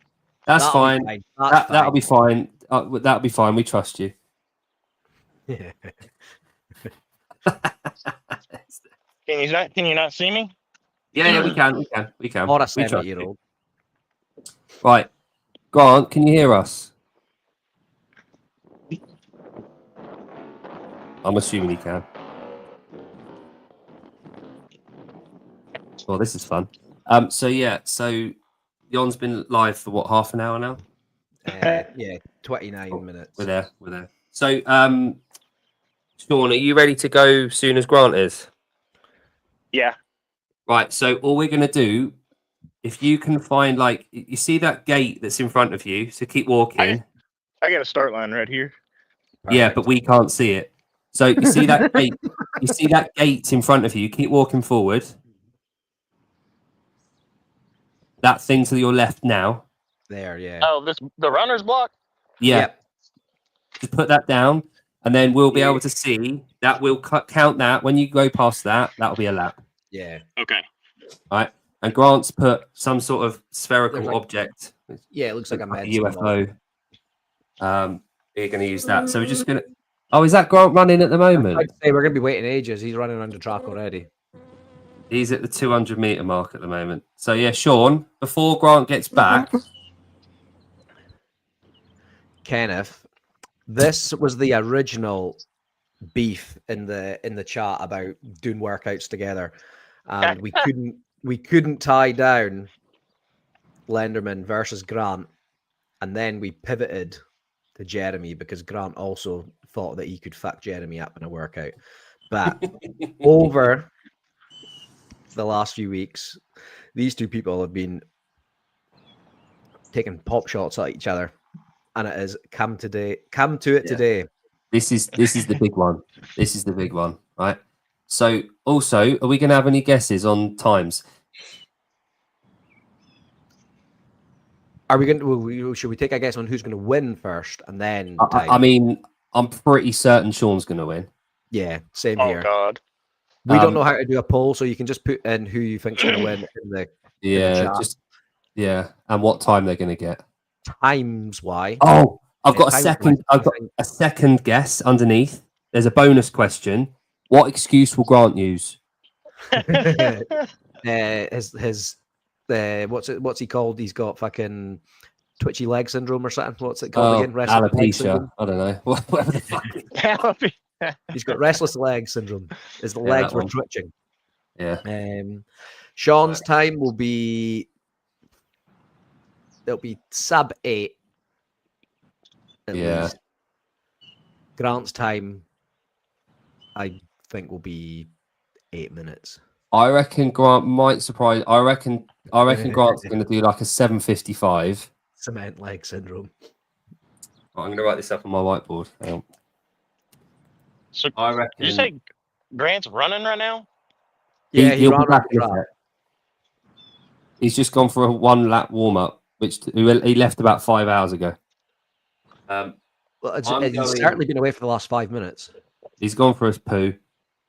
Speaker 4: That's
Speaker 3: That'll
Speaker 4: fine.
Speaker 3: be That's
Speaker 4: That'll be fine. That'll be fine. We trust you.
Speaker 3: fine.
Speaker 5: Can you not see me?
Speaker 4: Yeah, we can. We can.
Speaker 3: Or a
Speaker 4: We trust you.
Speaker 3: 7-year-old.
Speaker 4: Right. Grant, can you hear us? I'm assuming he can. Well, this is fun. So Jon's been live for what, half an hour now?
Speaker 3: Yeah, 29 minutes.
Speaker 4: We're there. So, Sean, are you ready to go soon as Grant is?
Speaker 5: Yeah.
Speaker 4: Right. So all we're gonna do, if you can find like you see that gate that's in front of you, so keep walking.
Speaker 5: I got a start line right here.
Speaker 4: Yeah, but we can't see it. So you see that gate. You see that gate in front of you. Keep walking forward. That thing to your left now.
Speaker 3: There, yeah.
Speaker 5: Oh, the runner's block?
Speaker 4: Yeah.
Speaker 3: Yep.
Speaker 4: Just put that down, and then we'll be able to see that. We'll count that when you go past that. That'll be a lap.
Speaker 3: Yeah.
Speaker 5: Okay.
Speaker 4: All right. and Grant's put some sort of spherical
Speaker 3: There's like-
Speaker 4: object.
Speaker 3: Yeah, it looks like a
Speaker 4: Like a
Speaker 3: medicine ball.
Speaker 4: UFO. We're going to use that. So we're just going to. Oh, is that Grant running at the moment?
Speaker 3: I'd say we're going to be waiting ages. He's running around the track already.
Speaker 4: He's at the 200-meter mark at the moment. So yeah, Sean, before Grant gets back,
Speaker 3: Kenneth, this was the original beef in the chat about doing workouts together, and we couldn't tie down Slenderman versus Grant, and then we pivoted to Jeremy because Grant also thought that he could fuck Jeremy up in a workout. But over the last few weeks, these two people have been taking pop shots at each other, and it has come to it today.
Speaker 4: this is the big one. This is the big one, right? So also, are we going to have any guesses on times?
Speaker 3: Are we going to? Should we take a guess on who's going to win first, and then?
Speaker 4: I mean, I'm pretty certain Sean's going to win.
Speaker 3: Yeah, same
Speaker 5: Oh
Speaker 3: here.
Speaker 5: God.
Speaker 3: We don't know how to do a poll, so you can just put in who you think's going to win in the
Speaker 4: Yeah,
Speaker 3: chat.
Speaker 4: and what time they're going to get.
Speaker 3: times. Why?
Speaker 4: Oh, I've got a
Speaker 3: times
Speaker 4: second.
Speaker 3: why.
Speaker 4: I've got a second guess underneath. There's a bonus question. What excuse will Grant use?
Speaker 3: What's he called? He's got fucking twitchy leg syndrome or something. What's it called again? Restless leg
Speaker 4: Alopecia.
Speaker 3: syndrome.
Speaker 4: I don't know. Whatever the fuck.
Speaker 3: He's got restless leg syndrome. His
Speaker 4: Yeah,
Speaker 3: legs
Speaker 4: that
Speaker 3: were
Speaker 4: one.
Speaker 3: twitching.
Speaker 4: Yeah.
Speaker 3: Sean's time will be. It'll be sub 8. At
Speaker 4: Yeah.
Speaker 3: least. Grant's time, I think, will be 8 minutes.
Speaker 4: I reckon Grant might surprise. I reckon Grant's going to do like a 7:55.
Speaker 3: Cement leg syndrome.
Speaker 4: I'm going to write this up on my whiteboard. Hang on.
Speaker 5: So
Speaker 4: I reckon.
Speaker 5: you say Grant's running right now?
Speaker 3: Yeah,
Speaker 4: he'll
Speaker 3: ran
Speaker 4: be back
Speaker 3: around the
Speaker 4: in a
Speaker 3: track.
Speaker 4: sec. He's just gone for a 1-lap warm up, which he left about 5 hours ago.
Speaker 3: Well,
Speaker 4: I'm
Speaker 3: he's
Speaker 4: going-
Speaker 3: certainly been away for the last 5 minutes.
Speaker 4: He's gone for his poo.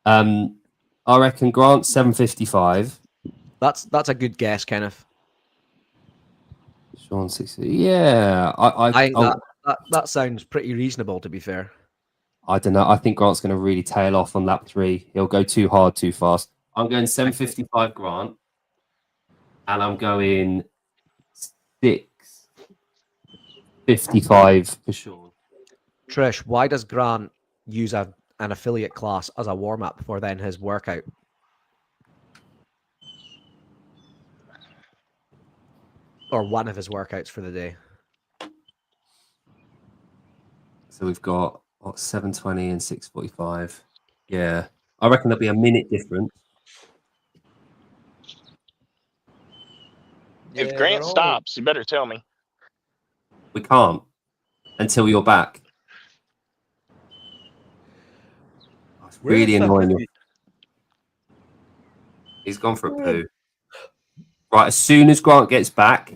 Speaker 4: I reckon Grant's 7:55.
Speaker 3: That's a good guess, Kenneth.
Speaker 4: Sean 60. Yeah,
Speaker 3: I think that sounds pretty reasonable, to be fair.
Speaker 4: I don't know. I think Grant's going to really tail off on lap 3. He'll go too hard, too fast. I'm going 7:55 Grant, and I'm going 6:55 for Sean.
Speaker 3: Trish, why does Grant use an affiliate class as a warm up for then his workout? Or one of his workouts for the day.
Speaker 4: So we've got 7:20 and 6:45. Yeah, I reckon there'll be a minute difference.
Speaker 5: If Grant stops, you better tell me.
Speaker 4: We can't until you're back. It's really annoying. He's gone for a poo. Right, as soon as Grant gets back,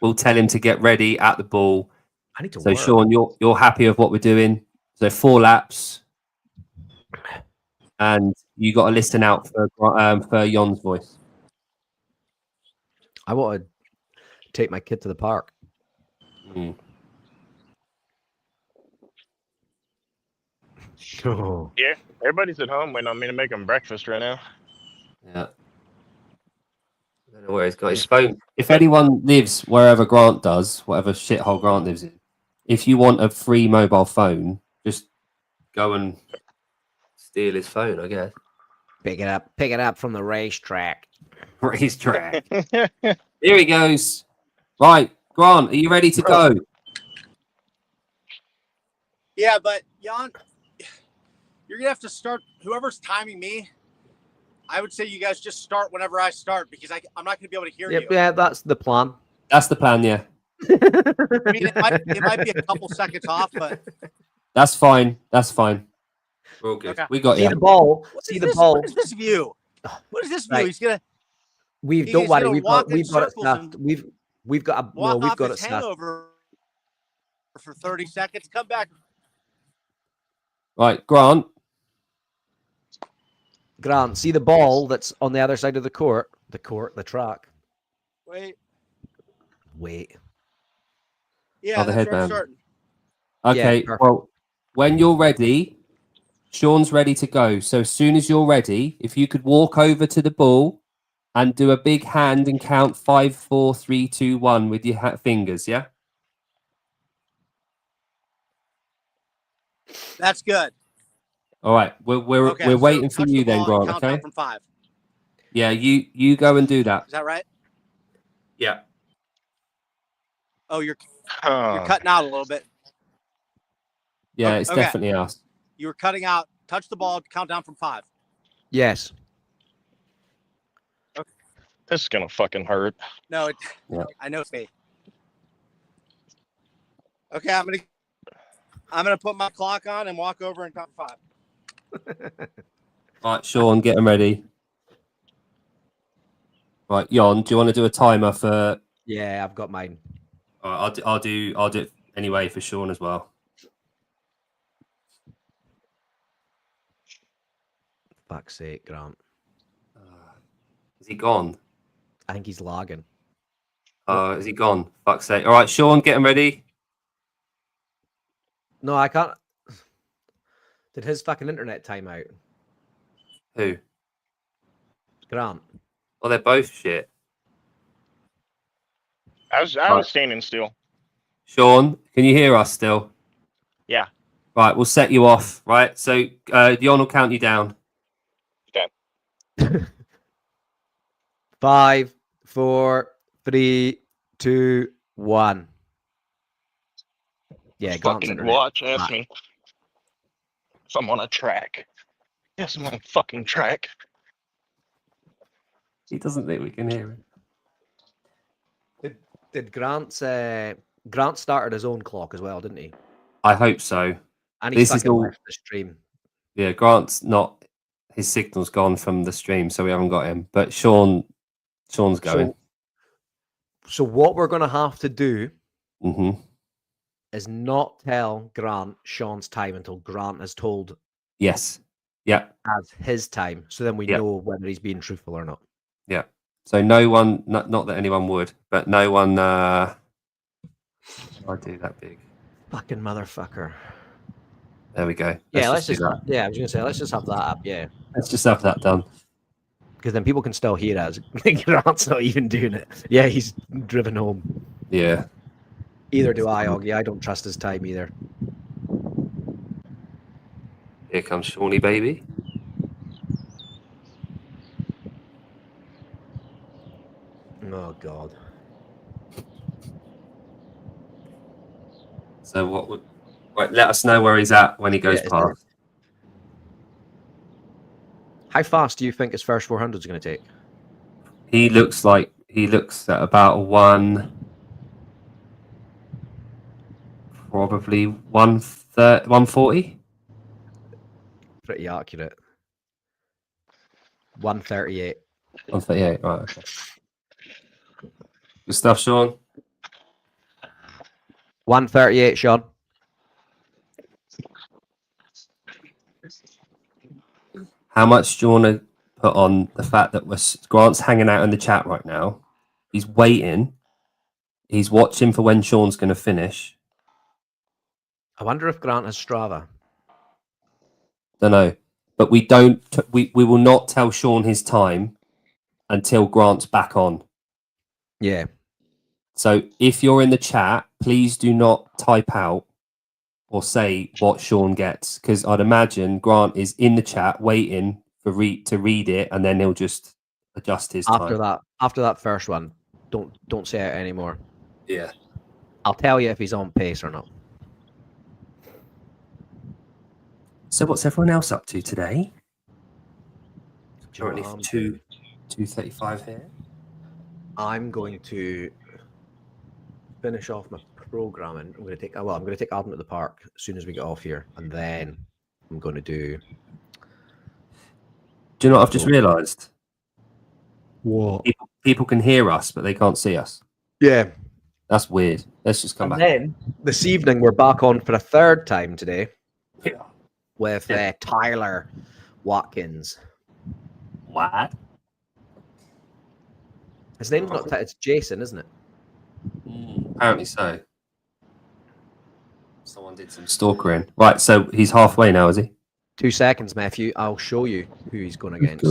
Speaker 4: we'll tell him to get ready at the ball.
Speaker 3: I need to
Speaker 4: So
Speaker 3: work.
Speaker 4: Sean, you're happy with what we're doing. So 4 laps, and you got to listen out for Jon's voice.
Speaker 3: I want to take my kid to the park.
Speaker 4: Mm.
Speaker 3: Oh.
Speaker 5: Yeah, everybody's at home waiting on me to make them breakfast right now.
Speaker 4: Yeah. I don't know where he's got his phone. If anyone lives wherever Grant does, whatever shithole Grant lives in, if you want a free mobile phone, just go and steal his phone, I guess.
Speaker 3: Pick it up from the racetrack.
Speaker 4: Racetrack. Here he goes. Right, Grant, are you ready to go?
Speaker 6: Yeah, but Jan, you're gonna have to start. Whoever's timing me, I would say you guys just start whenever I start because I'm not gonna be able to hear
Speaker 3: Yep,
Speaker 6: you.
Speaker 3: yeah, that's the plan.
Speaker 4: That's the plan, yeah.
Speaker 6: I mean, it might be a couple seconds off, but
Speaker 4: That's fine. That's fine. We're all good.
Speaker 6: Okay.
Speaker 4: We got
Speaker 3: See
Speaker 4: you.
Speaker 3: the ball.
Speaker 6: what
Speaker 3: See
Speaker 6: is
Speaker 3: the
Speaker 6: this,
Speaker 3: ball.
Speaker 6: What is this view? What is this view?
Speaker 3: Right.
Speaker 6: He's gonna
Speaker 3: We've
Speaker 6: He's
Speaker 3: don't worry.
Speaker 6: gonna
Speaker 3: We've
Speaker 6: walk
Speaker 3: got
Speaker 6: in
Speaker 3: it
Speaker 6: circles
Speaker 3: stuffed.
Speaker 6: and
Speaker 3: We've got a
Speaker 6: walk
Speaker 3: we've
Speaker 6: off
Speaker 3: got
Speaker 6: his
Speaker 3: it stuffed.
Speaker 6: hangover for 30 seconds. Come back.
Speaker 4: Right, Grant.
Speaker 3: Grant, see the ball that's on the other side of the track. Wait.
Speaker 6: Yeah,
Speaker 4: Oh, the
Speaker 6: that's where I'm
Speaker 4: headband.
Speaker 6: starting.
Speaker 4: Okay,
Speaker 3: perfect.
Speaker 4: well, when you're ready, Sean's ready to go. So as soon as you're ready, if you could walk over to the ball and do a big hand and count 5, 4, 3, 2, 1 with your fingers, yeah?
Speaker 6: That's good.
Speaker 4: All right, we're
Speaker 6: Okay, so
Speaker 4: waiting for
Speaker 6: touch the
Speaker 4: you then,
Speaker 6: ball and
Speaker 4: Grant.
Speaker 6: count down
Speaker 4: Okay?
Speaker 6: from 5.
Speaker 4: Yeah, you go and do that.
Speaker 6: Is that right?
Speaker 4: Yeah.
Speaker 6: Oh, you're
Speaker 5: Huh.
Speaker 6: cutting out a little bit.
Speaker 4: Yeah, it's
Speaker 6: Okay.
Speaker 4: definitely us.
Speaker 6: You were cutting out. Touch the ball. Count down from 5.
Speaker 3: Yes.
Speaker 5: This is gonna fucking hurt.
Speaker 6: No,
Speaker 4: Yeah.
Speaker 6: I know it's me. Okay, I'm gonna put my clock on and walk over and count 5.
Speaker 4: All right, Sean, get them ready. Right, Jon, do you want to do a timer for?
Speaker 3: Yeah, I've got mine.
Speaker 4: All right, I'll do it anyway for Sean as well.
Speaker 3: Fuck's sake, Grant.
Speaker 4: Is he gone?
Speaker 3: I think he's lagging.
Speaker 4: Is he gone? Fuck's sake! All right, Sean, get him ready.
Speaker 3: No, I can't. Did his fucking internet time out?
Speaker 4: Who?
Speaker 3: Grant.
Speaker 4: Well, they're both shit.
Speaker 5: I was
Speaker 4: Right.
Speaker 5: standing still.
Speaker 4: Sean, can you hear us still?
Speaker 5: Yeah.
Speaker 4: Right, we'll set you off. Right, so Jon will count you down.
Speaker 3: 5, 4, 3, 2, 1. Yeah, Grant's
Speaker 5: Fucking
Speaker 3: internet.
Speaker 5: watch. Ask me if I'm on a track. Yes, I'm on a fucking track.
Speaker 4: He doesn't think we can hear him.
Speaker 3: Did Grant started his own clock as well, didn't he?
Speaker 4: I hope so.
Speaker 3: And
Speaker 4: This
Speaker 3: he's
Speaker 4: is
Speaker 3: fucking
Speaker 4: all-
Speaker 3: left the stream.
Speaker 4: Yeah, Grant's not. His signal's gone from the stream, so we haven't got him. But Sean's going.
Speaker 3: So what we're gonna have to do
Speaker 4: hmm
Speaker 3: is not tell Grant Sean's time until Grant has told
Speaker 4: Yes. Yeah.
Speaker 3: as his time. So then we
Speaker 4: Yeah.
Speaker 3: know whether he's being truthful or not.
Speaker 4: Yeah. So no one, not that anyone would, but no one. I do that big.
Speaker 3: Fucking motherfucker.
Speaker 4: There we go.
Speaker 3: Yeah,
Speaker 4: let's just do that.
Speaker 3: I was gonna say let's just have that up, yeah.
Speaker 4: Let's just have that done.
Speaker 3: Because then people can still hear us. Grant's not even doing it. Yeah, he's driven home.
Speaker 4: Yeah.
Speaker 3: Either do I, Augie. I don't trust his time either.
Speaker 4: Here comes Shawnee, baby.
Speaker 3: Oh god.
Speaker 4: So what would? Right, let us know where he's at when he goes
Speaker 3: Yeah,
Speaker 4: past.
Speaker 3: How fast do you think his first 400 is going to take?
Speaker 4: He looks at about 140.
Speaker 3: Pretty accurate. 138.
Speaker 4: 138. Right. Okay. Good stuff, Sean.
Speaker 3: 138, Sean.
Speaker 4: How much do you want to put on the fact that Grant's hanging out in the chat right now? He's waiting. He's watching for when Sean's going to finish.
Speaker 3: I wonder if Grant has Strava.
Speaker 4: Don't know, but we don't. We will not tell Sean his time until Grant's back on.
Speaker 3: Yeah.
Speaker 4: So if you're in the chat, please do not type out or say what Sean gets, because I'd imagine Grant is in the chat waiting for to read it, and then he'll just adjust his time.
Speaker 3: After that first one, don't say it anymore.
Speaker 4: Yeah.
Speaker 3: I'll tell you if he's on pace or not.
Speaker 4: So what's everyone else up to today? Currently
Speaker 3: Um,
Speaker 4: 2:35 here.
Speaker 3: I'm going to finish off my programming. I'm going to take Adam to the park as soon as we get off here, and then I'm going to do.
Speaker 4: Do you know what I've just realised?
Speaker 3: What?
Speaker 4: People can hear us, but they can't see us.
Speaker 3: Yeah.
Speaker 4: That's weird. Let's just come
Speaker 3: And
Speaker 4: back.
Speaker 3: then this evening we're back on for a third time today
Speaker 4: Yeah.
Speaker 3: with Tyler Watkins.
Speaker 4: What?
Speaker 3: His name's not. It's Jason, isn't it?
Speaker 4: Apparently so. Someone did some stalkering. Right, so he's halfway now, is he?
Speaker 3: 2 seconds, Matthew. I'll show you who he's going against.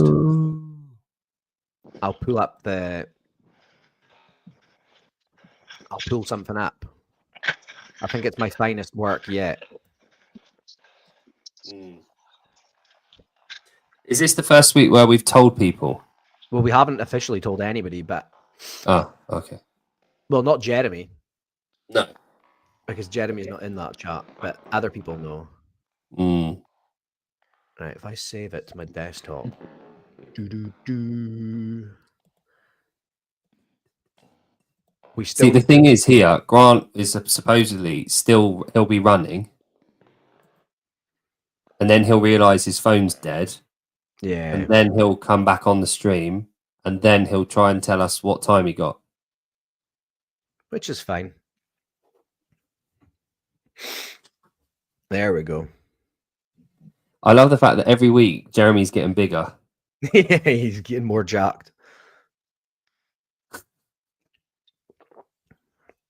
Speaker 3: I'll pull up the. I'll pull something up. I think it's my finest work yet.
Speaker 4: Is this the first week where we've told people?
Speaker 3: Well, we haven't officially told anybody, but
Speaker 4: Oh, okay.
Speaker 3: well, not Jeremy,
Speaker 4: No.
Speaker 3: because Jeremy's not in that chat, but other people know.
Speaker 4: Mm.
Speaker 3: Right, if I save it to my desktop. Do. We still
Speaker 4: See, the thing is here, Grant is supposedly still, he'll be running. And then he'll realise his phone's dead.
Speaker 3: Yeah.
Speaker 4: And then he'll come back on the stream. And then he'll try and tell us what time he got.
Speaker 3: Which is fine. There we go.
Speaker 4: I love the fact that every week Jeremy's getting bigger.
Speaker 3: Yeah, he's getting more jacked.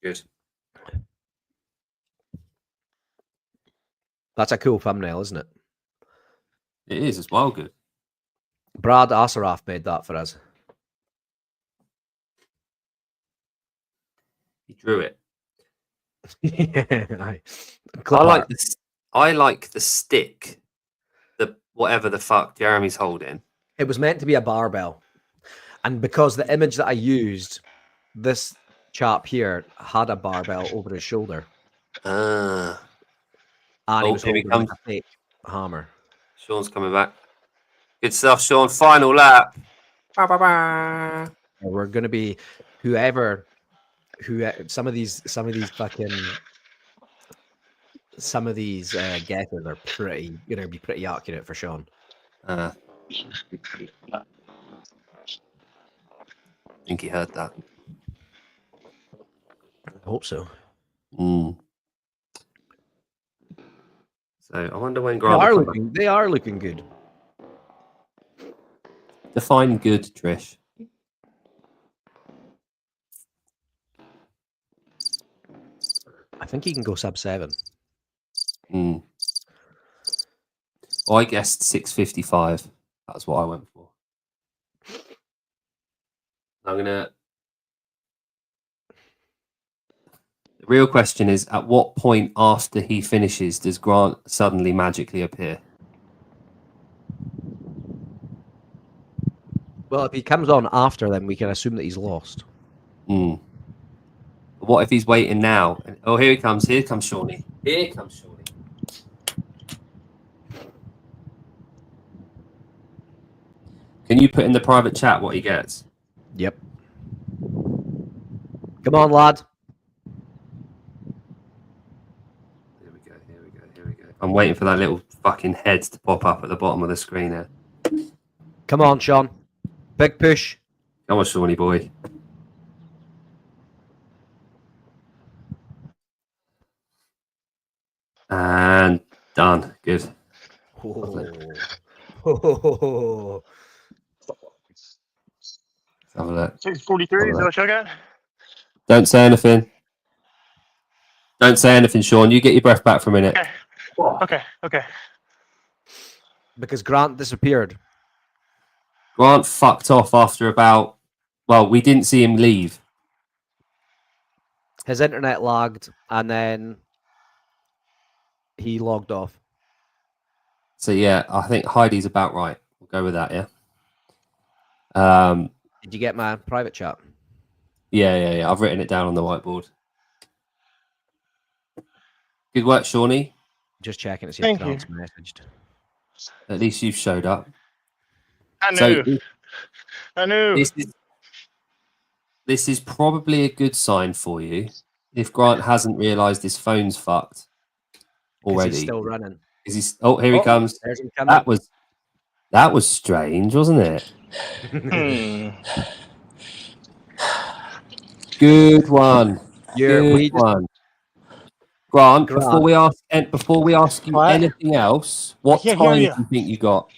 Speaker 4: Good.
Speaker 3: That's a cool thumbnail, isn't it?
Speaker 4: It is. It's well good.
Speaker 3: Brad Asaraf made that for us.
Speaker 4: He drew it.
Speaker 3: Yeah,
Speaker 4: I like the stick. The whatever the fuck Jeremy's holding.
Speaker 3: It was meant to be a barbell. And because the image that I used, this chap here had a barbell over his shoulder.
Speaker 4: Ah.
Speaker 3: And he
Speaker 4: Oh,
Speaker 3: was
Speaker 4: here he
Speaker 3: holding like
Speaker 4: comes.
Speaker 3: a fake hammer.
Speaker 4: Sean's coming back. Good stuff, Sean. Final lap. Ba, ba, ba.
Speaker 3: We're going to be some of these guesses are going to be pretty accurate for Sean.
Speaker 4: I think he heard that.
Speaker 3: I hope so.
Speaker 4: Mm. So I wonder when
Speaker 3: They
Speaker 4: Grant
Speaker 3: are
Speaker 4: will come back.
Speaker 3: they are looking good.
Speaker 4: Define good, Trish.
Speaker 3: I think he can go sub 7.
Speaker 4: Mm. Well, I guessed 6:55. That's what I went for. I'm gonna. The real question is: at what point after he finishes does Grant suddenly magically appear?
Speaker 3: Well, if he comes on after, then we can assume that he's lost.
Speaker 4: Mm. What if he's waiting now? Oh, here he comes. Here comes Shawnee. Here comes Shawnee. Can you put in the private chat what he gets?
Speaker 3: Yep. Come on, lad.
Speaker 4: Here we go. Here we go. Here we go. I'm waiting for that little fucking head to pop up at the bottom of the screen here.
Speaker 3: Come on, Sean. Big push.
Speaker 4: Come on, Shawnee boy. And done. Good.
Speaker 3: Oh.
Speaker 4: Have a look.
Speaker 5: 6:43 is that what y'all got?
Speaker 4: Don't say anything. Don't say anything, Sean. You get your breath back for a minute.
Speaker 5: Okay.
Speaker 3: Because Grant disappeared.
Speaker 4: Grant fucked off after about. Well, we didn't see him leave.
Speaker 3: His internet lagged, and then he logged off.
Speaker 4: So yeah, I think Heidi's about right. We'll go with that. Yeah.
Speaker 3: Did you get my private chat?
Speaker 4: Yeah. I've written it down on the whiteboard. Good work, Shawnee.
Speaker 3: Just checking to see
Speaker 5: Thank
Speaker 3: if
Speaker 5: you.
Speaker 3: Grant's messaged.
Speaker 4: At least you've showed up.
Speaker 5: I
Speaker 4: So
Speaker 5: knew. I knew.
Speaker 4: this is probably a good sign for you if Grant hasn't realised his phone's fucked already.
Speaker 3: He's still running.
Speaker 4: Is he? Oh, here he comes.
Speaker 3: There's him coming.
Speaker 4: That was strange, wasn't it? Good one. Good one. Grant, before we ask you
Speaker 5: What?
Speaker 4: anything else, what
Speaker 5: can't
Speaker 4: time
Speaker 5: hear
Speaker 4: do you think you got?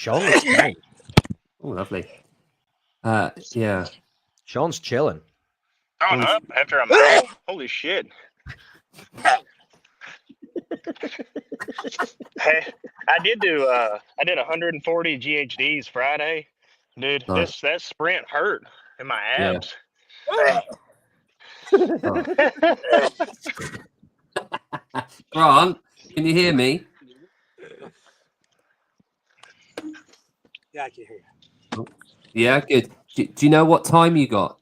Speaker 3: Sean looks great.
Speaker 4: Oh, lovely. Yeah.
Speaker 3: Sean's chilling.
Speaker 5: Throwing up after a mile? Holy shit. Hey, I did 140 GHDs Friday. Dude,
Speaker 4: Nice.
Speaker 5: that sprint hurt in my
Speaker 4: Yeah.
Speaker 5: abs.
Speaker 4: Grant, can you hear me?
Speaker 6: Yeah, I can hear you.
Speaker 4: Yeah, good. Do you know what time you got?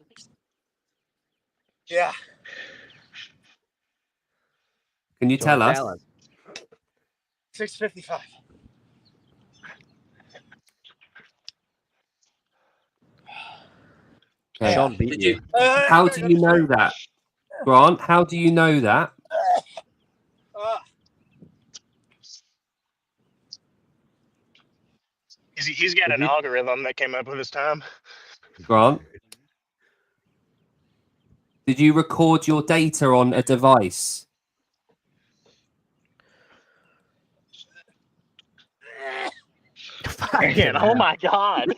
Speaker 6: Yeah.
Speaker 4: Can you tell us?
Speaker 6: 6:55.
Speaker 4: Okay.
Speaker 3: Sean beat you.
Speaker 4: How do you know that? Grant, how do you know that?
Speaker 5: He's got an algorithm that came up with his time.
Speaker 4: Grant, did you record your data on a device?
Speaker 5: Man, oh my god.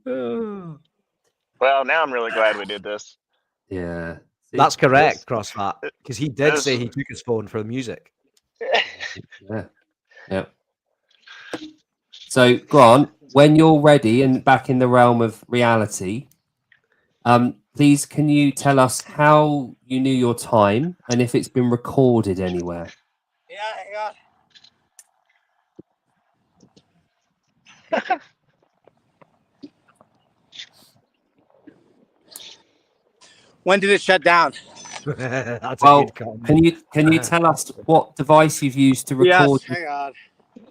Speaker 5: Well, now I'm really glad we did this.
Speaker 4: Yeah.
Speaker 3: That's correct, CrossFat, because he did say he took his phone for the music.
Speaker 4: Yeah. Yeah. So, Grant, when you're ready and back in the realm of reality, please can you tell us how you knew your time and if it's been recorded anywhere?
Speaker 6: Yeah, hang on. When did it shut down?
Speaker 3: That's
Speaker 4: Well,
Speaker 3: a good comment.
Speaker 4: can you tell us what device you've used to record?
Speaker 6: Yes, hang on.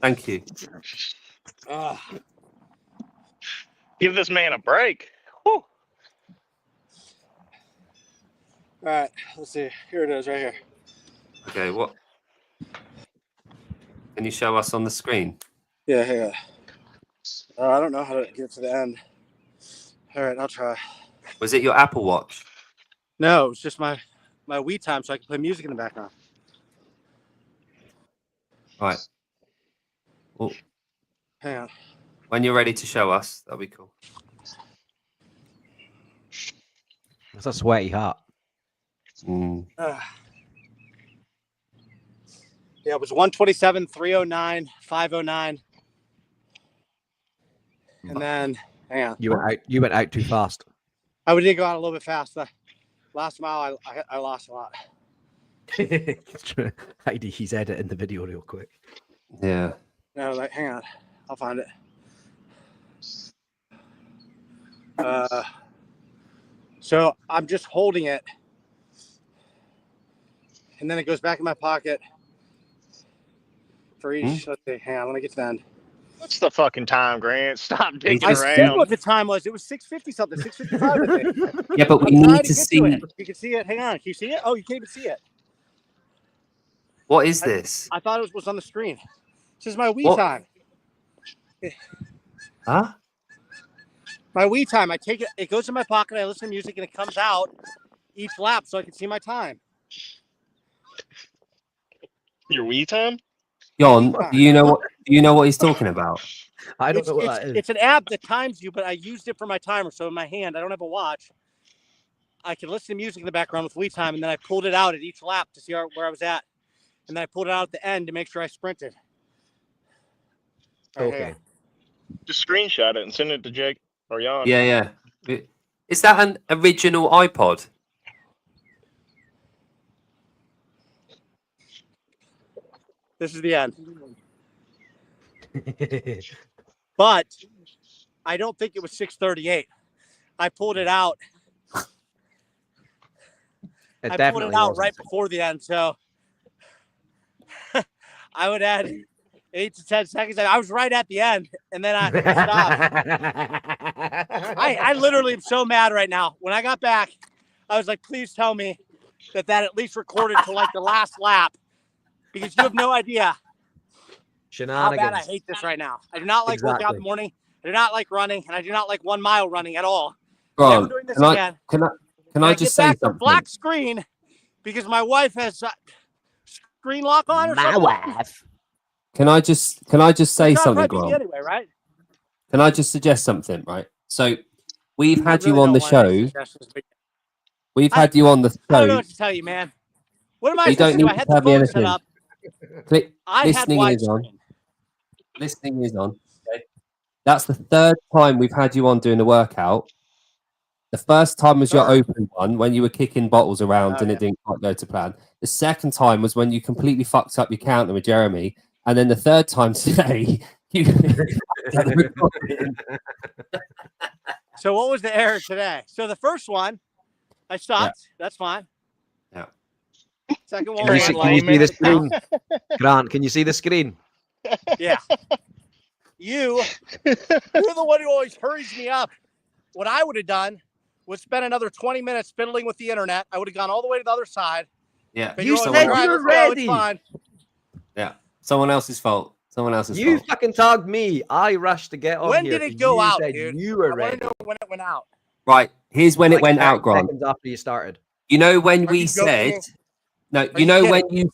Speaker 4: Thank you.
Speaker 5: Give this man a break. Whew.
Speaker 6: All right, let's see. Here it is, right here.
Speaker 4: Okay, what? Can you show us on the screen?
Speaker 6: Yeah, hang on. I don't know how to get to the end. All right, I'll try.
Speaker 4: Was it your Apple Watch?
Speaker 6: No, it's just my Wii time, so I can play music in the background.
Speaker 4: Right. Well,
Speaker 6: Hang on.
Speaker 4: when you're ready to show us, that'll be cool.
Speaker 3: That's a sweaty hat.
Speaker 4: Mm.
Speaker 6: Yeah, it was 127, 309, 509. And then, hang on.
Speaker 3: You went out too fast.
Speaker 6: I did go out a little bit fast. The last mile, I lost a lot.
Speaker 3: Heidi, he's editing the video real quick.
Speaker 4: Yeah.
Speaker 6: No, like, hang on. I'll find it. So I'm just holding it. And then it goes back in my pocket for each. Let's see. Hang on, let me get to the end.
Speaker 5: What's the fucking time, Grant? Stop digging
Speaker 6: I said
Speaker 5: around.
Speaker 6: what the time was. It was 6:50 something, 6:55, I think.
Speaker 4: Yeah, but we
Speaker 6: I'm trying
Speaker 4: need to
Speaker 6: get
Speaker 4: see.
Speaker 6: it. You can see it. Hang on. Can you see it? Oh, you can't even see it.
Speaker 4: What is this?
Speaker 6: I thought it was on the screen. This is my Wii
Speaker 4: What?
Speaker 6: time.
Speaker 4: Huh?
Speaker 6: My Wii time. I take it. It goes in my pocket. I listen to music, and it comes out each lap, so I can see my time.
Speaker 5: Your Wii time?
Speaker 4: Jon, do you know what he's talking about?
Speaker 3: I don't know what that is.
Speaker 6: It's an app that times you, but I used it for my timer. So in my hand, I don't have a watch. I can listen to music in the background with Wii time, and then I pulled it out at each lap to see where I was at, and then I pulled it out at the end to make sure I sprinted. All right,
Speaker 3: Okay.
Speaker 5: Just screenshot it and send it to Jake or Jan.
Speaker 4: Yeah. Is that an original iPod?
Speaker 6: This is the end. But I don't think it was 6:38. I pulled it out. I pulled it out right before the end, so I would add 8 to 10 seconds. I was right at the end, and then I stopped. I literally am so mad right now. When I got back, I was like, please tell me that at least recorded to like the last lap, because you have no idea how bad I hate this right now. I do not like working out in the morning. I do not like running, and I do not like 1 mile running at all.
Speaker 4: Grant,
Speaker 6: Never doing this again.
Speaker 4: Can I just say
Speaker 6: back to
Speaker 4: something?
Speaker 6: black screen because my wife has screen lock on or
Speaker 3: My
Speaker 6: something.
Speaker 3: wife.
Speaker 4: Can I just say
Speaker 6: John
Speaker 4: something,
Speaker 6: probably beat me
Speaker 4: Grant?
Speaker 6: anyway, right?
Speaker 4: Can I just suggest something, right? So we've
Speaker 6: I
Speaker 4: had
Speaker 6: really
Speaker 4: you on
Speaker 6: don't
Speaker 4: the
Speaker 6: want any
Speaker 4: show.
Speaker 6: suggestions, but
Speaker 4: We've had you on the
Speaker 6: I don't know
Speaker 4: show.
Speaker 6: what to tell you, man. What am I
Speaker 4: You
Speaker 6: supposed
Speaker 4: don't
Speaker 6: to do?
Speaker 4: need
Speaker 6: I
Speaker 4: to
Speaker 6: had the
Speaker 4: tell me
Speaker 6: phone set
Speaker 4: anything.
Speaker 6: up.
Speaker 4: Click.
Speaker 6: I had
Speaker 4: Listening is on.
Speaker 6: widescreen.
Speaker 4: Listening is on. Okay. That's the third time we've had you on doing the workout. The first time was your
Speaker 6: Third.
Speaker 4: open one when you were kicking bottles around
Speaker 6: Oh,
Speaker 4: and
Speaker 6: yeah.
Speaker 4: it didn't quite go to plan. The second time was when you completely fucked up your counter with Jeremy. And then the third time today, you.
Speaker 6: So what was the error today? So the first one, I stopped. That's fine.
Speaker 4: Yeah.
Speaker 6: Second one,
Speaker 3: Can you
Speaker 6: was
Speaker 3: see,
Speaker 6: on
Speaker 3: can you
Speaker 6: low.
Speaker 3: see the
Speaker 6: Does it count?
Speaker 3: screen? Grant, can you see the screen?
Speaker 6: Yeah. You're the one who always hurries me up. What I would have done was spend another 20 minutes fiddling with the internet. I would have gone all the way to the other side.
Speaker 4: Yeah.
Speaker 6: But
Speaker 3: You
Speaker 6: you're always
Speaker 3: said
Speaker 6: like, all right,
Speaker 3: you were
Speaker 6: let's go. It's
Speaker 3: ready.
Speaker 6: fine.
Speaker 4: Yeah. Someone else's fault. Someone else's
Speaker 3: You
Speaker 4: fault.
Speaker 3: fucking tagged me. I rushed to get on
Speaker 6: When
Speaker 3: here.
Speaker 6: did it
Speaker 3: 'cause
Speaker 6: go
Speaker 3: you
Speaker 6: out,
Speaker 3: said
Speaker 6: dude?
Speaker 3: you were
Speaker 6: I want
Speaker 3: ready.
Speaker 6: to know when it went out.
Speaker 4: Right. Here's when it
Speaker 3: Like
Speaker 4: went
Speaker 3: 30
Speaker 4: out, Grant.
Speaker 3: seconds after you started.
Speaker 4: You know when
Speaker 6: Are
Speaker 4: we
Speaker 6: you
Speaker 4: said
Speaker 6: joking?
Speaker 4: no,
Speaker 6: Are
Speaker 4: you know
Speaker 6: you
Speaker 4: when
Speaker 6: kidding?
Speaker 4: you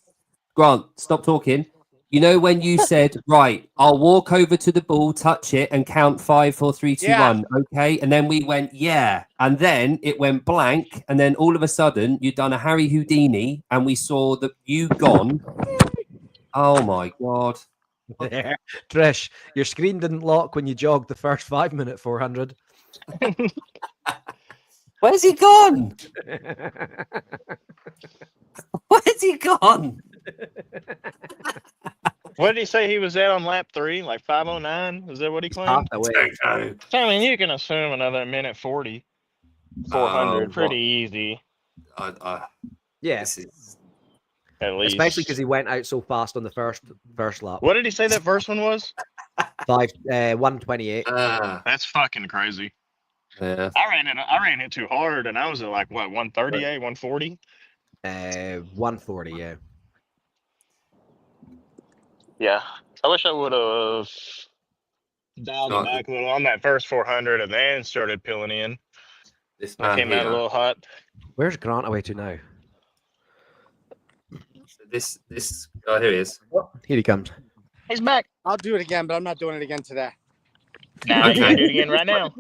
Speaker 4: Grant, stop talking. You know when you said, right, I'll walk over to the ball, touch it, and count 5, 4, 3, 2,
Speaker 6: Yeah.
Speaker 4: 1. Okay. And then we went, yeah. And then it went blank. And then all of a sudden you'd done a Harry Houdini and we saw that you gone. Oh my God.
Speaker 3: Trish, your screen didn't lock when you jogged the first 5-minute 400.
Speaker 4: Where's he gone? Where's he gone?
Speaker 5: What did he say he was at on lap 3? Like 5:09? Is that what he claimed?
Speaker 3: Half away.
Speaker 5: So, I mean, you can assume another minute 40, 400, pretty easy,
Speaker 3: Yeah,
Speaker 4: This is
Speaker 5: at least.
Speaker 3: especially because he went out so fast on the first lap.
Speaker 5: What did he say that first one was?
Speaker 3: 128.
Speaker 5: That's fucking crazy.
Speaker 4: yeah.
Speaker 5: I ran it too hard, and I was at like what 138, 140.
Speaker 3: 140. Yeah.
Speaker 5: Yeah, I wish I would have dialed it back a little on that first 400, and then started peeling in.
Speaker 4: This
Speaker 5: I
Speaker 4: man
Speaker 5: came out a
Speaker 4: here.
Speaker 5: little hot.
Speaker 3: Where's Grant away to now?
Speaker 4: This oh, here he is.
Speaker 3: Here he comes.
Speaker 5: He's back.
Speaker 6: I'll do it again, but I'm not doing it again today.
Speaker 5: Nah, you
Speaker 4: Okay.
Speaker 5: gotta do it again right now.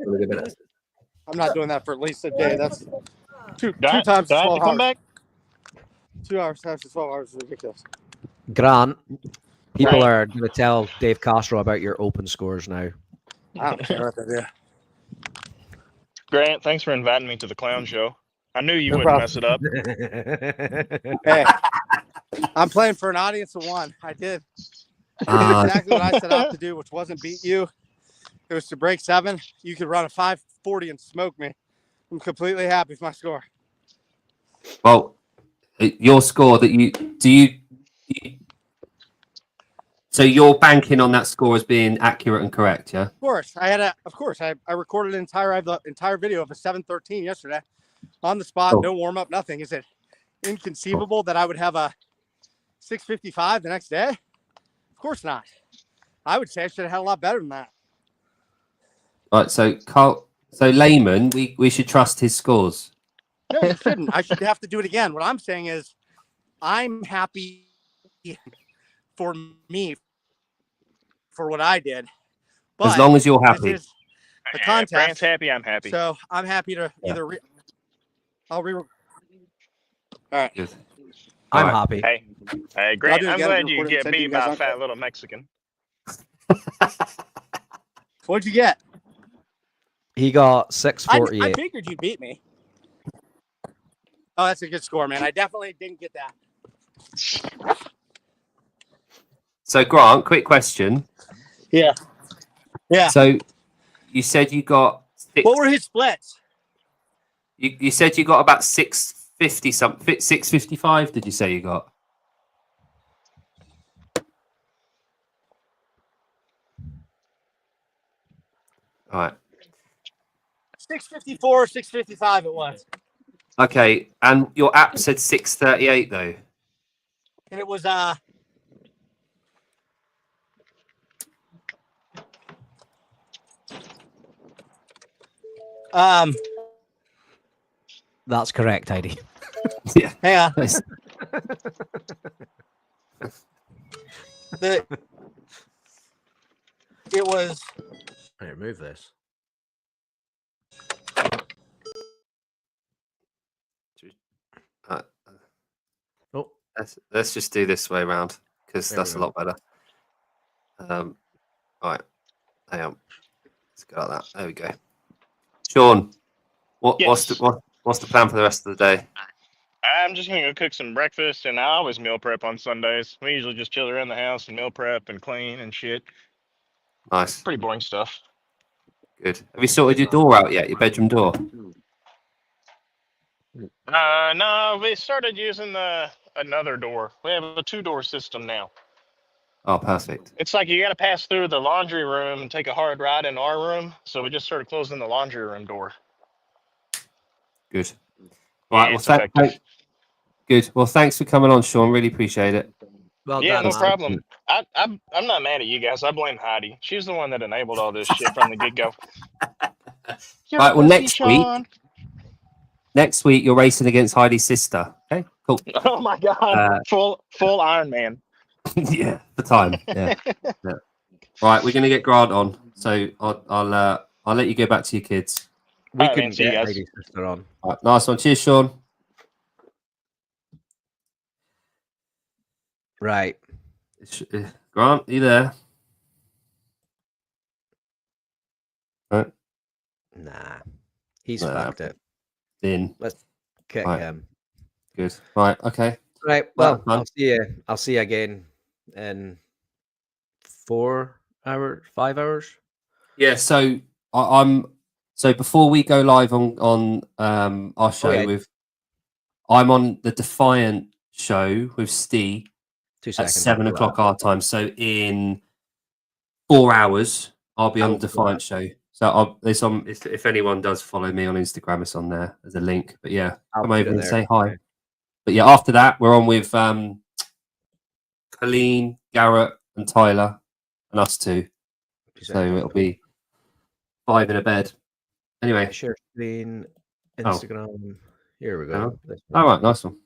Speaker 6: I'm not doing that for at least a day. That's two
Speaker 5: Do I
Speaker 6: times
Speaker 5: do I have
Speaker 6: 12
Speaker 5: to come
Speaker 6: hours.
Speaker 5: back?
Speaker 6: 2 hours times 12 hours is ridiculous.
Speaker 3: Grant, people
Speaker 5: Right.
Speaker 3: are going to tell Dave Castro about your open scores now.
Speaker 6: I don't care what they do.
Speaker 5: Grant, thanks for inviting me to the clown show. I knew you
Speaker 6: No
Speaker 5: wouldn't
Speaker 6: problem.
Speaker 5: mess it up.
Speaker 6: Hey, I'm playing for an audience of one. I did exactly what I set out to do, which wasn't beat you. It was to break 7. You could run a 5:40 and smoke me. I'm completely happy with my score.
Speaker 4: Well, your score that you so you're banking on that score as being accurate and correct, yeah?
Speaker 6: Of course, I recorded the entire video of a 7:13 yesterday on the spot, no warm up, nothing. Is it inconceivable that I would have a 6:55 the next day? Of course not. I would say I should have had a lot better than that.
Speaker 4: Right, so Carl, so Layman, we should trust his scores.
Speaker 6: No, you shouldn't. I should have to do it again. What I'm saying is I'm happy for me for what I did. But
Speaker 4: As long as you're happy.
Speaker 6: This is a
Speaker 5: Yeah,
Speaker 6: contest.
Speaker 5: Grant's happy, I'm happy.
Speaker 6: So I'm happy to either I'll re. All right.
Speaker 4: Good.
Speaker 3: I'm
Speaker 4: Alright.
Speaker 3: happy.
Speaker 5: Hey, Grant,
Speaker 6: do it
Speaker 5: I'm
Speaker 6: again,
Speaker 5: glad you
Speaker 6: record it,
Speaker 5: get
Speaker 6: send you
Speaker 5: beat
Speaker 6: guys
Speaker 5: by a
Speaker 6: on.
Speaker 5: fat little Mexican.
Speaker 6: What'd you get?
Speaker 3: He got
Speaker 6: I
Speaker 3: 648.
Speaker 6: figured you beat me. Oh, that's a good score, man. I definitely didn't get that.
Speaker 4: So Grant, quick question.
Speaker 6: Yeah. Yeah.
Speaker 4: So you said you got
Speaker 6: What were his splits?
Speaker 4: you said you got about 650 something, 655, did you say you got? All right.
Speaker 6: 654, 655 it was.
Speaker 4: Okay, and your app said 638 though.
Speaker 6: And it was
Speaker 3: That's correct, Heidi.
Speaker 4: Yeah.
Speaker 6: Hang on.
Speaker 4: Nice.
Speaker 6: It was.
Speaker 7: I remove this. Oh,
Speaker 4: Let's just do this way around because
Speaker 7: There we
Speaker 4: that's a
Speaker 7: go.
Speaker 4: lot better. Right, hang on. Let's go like that. There we go. Sean, what's
Speaker 5: Yes.
Speaker 4: the plan for the rest of the day?
Speaker 5: I'm just gonna go cook some breakfast, and I always meal prep on Sundays. We usually just chill around the house and meal prep and clean and shit.
Speaker 4: Nice,
Speaker 5: Pretty boring stuff.
Speaker 4: good. Have you sorted your door out yet? Your bedroom door?
Speaker 5: No, we started using another door. We have a 2-door system now.
Speaker 4: Oh, perfect.
Speaker 5: It's like you got to pass through the laundry room and take a hard ride in our room. So we just started closing the laundry room door.
Speaker 4: Good. Right.
Speaker 5: Yeah,
Speaker 4: Well,
Speaker 5: it's effective.
Speaker 4: good. Well, thanks for coming on, Sean. Really appreciate it.
Speaker 7: well
Speaker 5: Yeah,
Speaker 7: done,
Speaker 5: no
Speaker 7: man.
Speaker 5: problem. I'm not mad at you guys. I blame Heidi. She's the one that enabled all this shit from the get go.
Speaker 4: Right. Well, next week you're racing against Heidi's sister. Okay. Cool.
Speaker 5: Oh my god, full Iron Man.
Speaker 4: Yeah, the time. Yeah. Yeah. Right. We're gonna get Grant on, so I'll let you go back to your kids.
Speaker 3: We
Speaker 5: All right,
Speaker 3: couldn't
Speaker 5: man, see you
Speaker 3: get
Speaker 5: guys.
Speaker 3: Heidi's sister on.
Speaker 4: All right, nice one. Cheers, Sean.
Speaker 3: Right.
Speaker 4: Grant, you there? Right.
Speaker 3: Nah. He's
Speaker 4: Nah.
Speaker 3: fucked it.
Speaker 4: In.
Speaker 3: Let's kick
Speaker 4: Right.
Speaker 3: him.
Speaker 4: Good. Right. Okay.
Speaker 3: Right.
Speaker 4: Well
Speaker 3: Well,
Speaker 4: done.
Speaker 3: I'll see you again in 4 hours, 5 hours.
Speaker 4: Yeah. So I'm. So before we go live on our show
Speaker 3: Okay.
Speaker 4: I'm on the Defiant show with Steve
Speaker 3: 2
Speaker 4: at
Speaker 3: seconds.
Speaker 4: 7:00 our time. So in 4 hours, I'll be on
Speaker 3: I'll
Speaker 4: the
Speaker 3: do
Speaker 4: Defiant show. So if anyone does follow me on Instagram, it's on there as a link. But yeah,
Speaker 3: I'll
Speaker 4: come
Speaker 3: put
Speaker 4: over
Speaker 3: it
Speaker 4: and
Speaker 3: there.
Speaker 4: say hi.
Speaker 3: Okay.
Speaker 4: But yeah, after that, we're on with Colleen, Garrett, and Tyler, and us two.
Speaker 3: 2
Speaker 4: So
Speaker 3: seconds.
Speaker 4: it'll be 5 in a bed. Anyway,
Speaker 3: Share screen,
Speaker 4: Oh.
Speaker 3: Instagram. Here we go. This one.
Speaker 4: all right, nice one.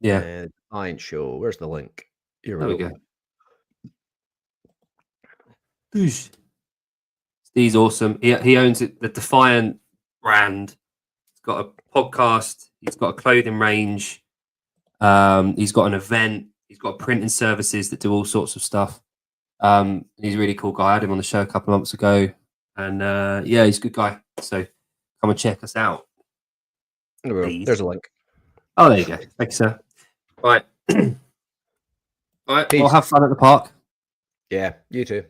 Speaker 4: Yeah,
Speaker 3: Defiant show. Where's the link? Here
Speaker 4: there
Speaker 3: we
Speaker 4: we
Speaker 3: go.
Speaker 4: go. Steve's awesome. He owns it, the Defiant brand. He's got a podcast. He's got a clothing range. He's got an event. He's got printing services that do all sorts of stuff. He's a really cool guy. I had him on the show a couple of months ago, and yeah, he's a good guy. So come and check us out.
Speaker 3: There we go.
Speaker 4: Please.
Speaker 3: There's a link.
Speaker 4: Oh, there you go. Thank you, sir. Right. All right.
Speaker 3: Peace.
Speaker 4: Well, have fun at the park.
Speaker 3: Yeah, you too.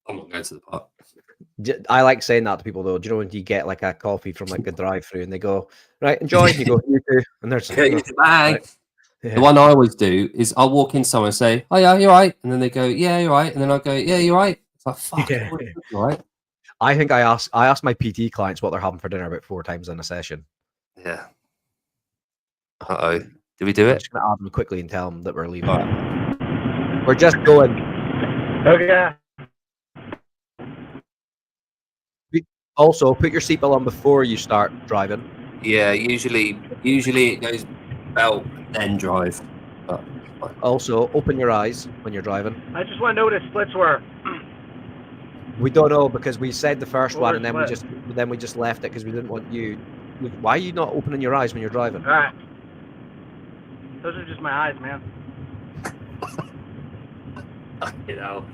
Speaker 4: I'm not going to the park.
Speaker 3: I like saying that to people though. Do you know when you get like a coffee from like a drive-through and they go, "Right, enjoy," and you go, "You too," and there's
Speaker 4: Bye.
Speaker 3: Right.
Speaker 4: The one I always do is I'll walk in somewhere and say, "Oh yeah, you're right," and then they go, "Yeah, you're right," and then I go, "Yeah, you're right." It's like, "Fuck,
Speaker 3: Yeah.
Speaker 4: you're right."
Speaker 3: I think I ask my PT clients what they're having for dinner about 4 times in a session.
Speaker 4: Yeah. Uh-oh. Did we do
Speaker 3: I'm
Speaker 4: it?
Speaker 3: just gonna add them quickly and tell them that we're leaving.
Speaker 4: All right.
Speaker 3: We're just going.
Speaker 6: Okay.
Speaker 3: Also, put your seatbelt on before you start driving.
Speaker 4: Yeah, usually it goes belt then drive. But
Speaker 3: Also, open your eyes when you're driving.
Speaker 6: I just want to know what his splits were.
Speaker 3: We don't know because we said the first
Speaker 6: What
Speaker 3: one
Speaker 6: were
Speaker 3: and then we
Speaker 6: split?
Speaker 3: just left it because we didn't want you. Why are you not opening your eyes when you're driving?
Speaker 6: All right. Those are just my eyes, man.
Speaker 4: you know.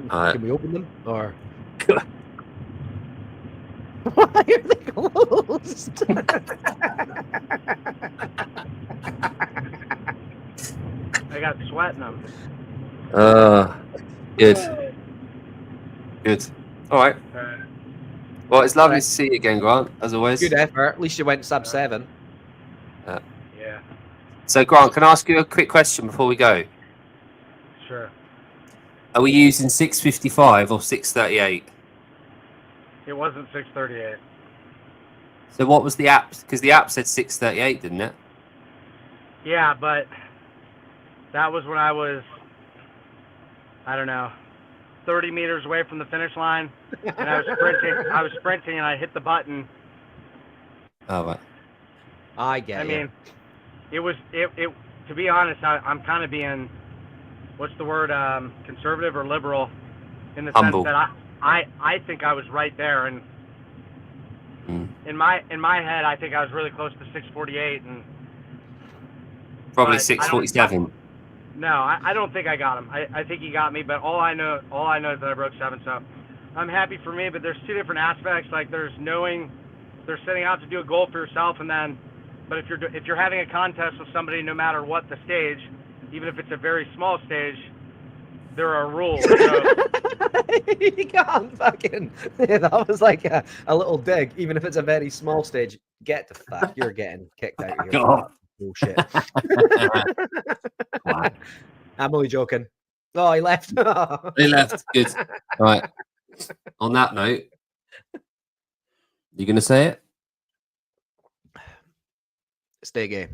Speaker 3: Can we open them or? Why are they closed?
Speaker 6: I got sweat in them.
Speaker 4: Good. Good. All right.
Speaker 6: All right.
Speaker 4: Well, it's lovely
Speaker 3: Right.
Speaker 4: to see you again, Grant, as always.
Speaker 3: Good effort. At least you went sub 7.
Speaker 6: Yeah,
Speaker 4: So, Grant, can I ask you a quick question before we go?
Speaker 6: sure.
Speaker 4: Are we using 655 or 638?
Speaker 6: It wasn't 638.
Speaker 4: So what was the app? Because the app said 638, didn't it?
Speaker 6: Yeah, but that was when I was, I don't know, 30 meters away from the finish line, and I was sprinting and I hit the button,
Speaker 4: Oh, right.
Speaker 3: I get
Speaker 6: I
Speaker 3: you.
Speaker 6: mean, it to be honest, I'm kind of being, what's the word, conservative or liberal, in the
Speaker 4: Humble.
Speaker 6: sense that I think I was right there, and in my head, I think I was really close to 648, and
Speaker 4: Probably
Speaker 6: but
Speaker 4: 647.
Speaker 6: No, I don't think I got him. I think he got me, but all I know is that I broke 7. So I'm happy for me. But there's two different aspects. Like there's knowing, there's setting out to do a goal for yourself, and then, but if you're having a contest with somebody, no matter what the stage, even if it's a very small stage, there are rules. So
Speaker 3: You can't fucking. That was like a little dig. Even if it's a very small stage, get the fuck. You're getting kicked out of here.
Speaker 4: God.
Speaker 3: Bullshit.
Speaker 4: Wow.
Speaker 3: I'm only joking. Oh, he left.
Speaker 4: He left. Good. Right. On that note, you going to say it?
Speaker 3: Stay gay.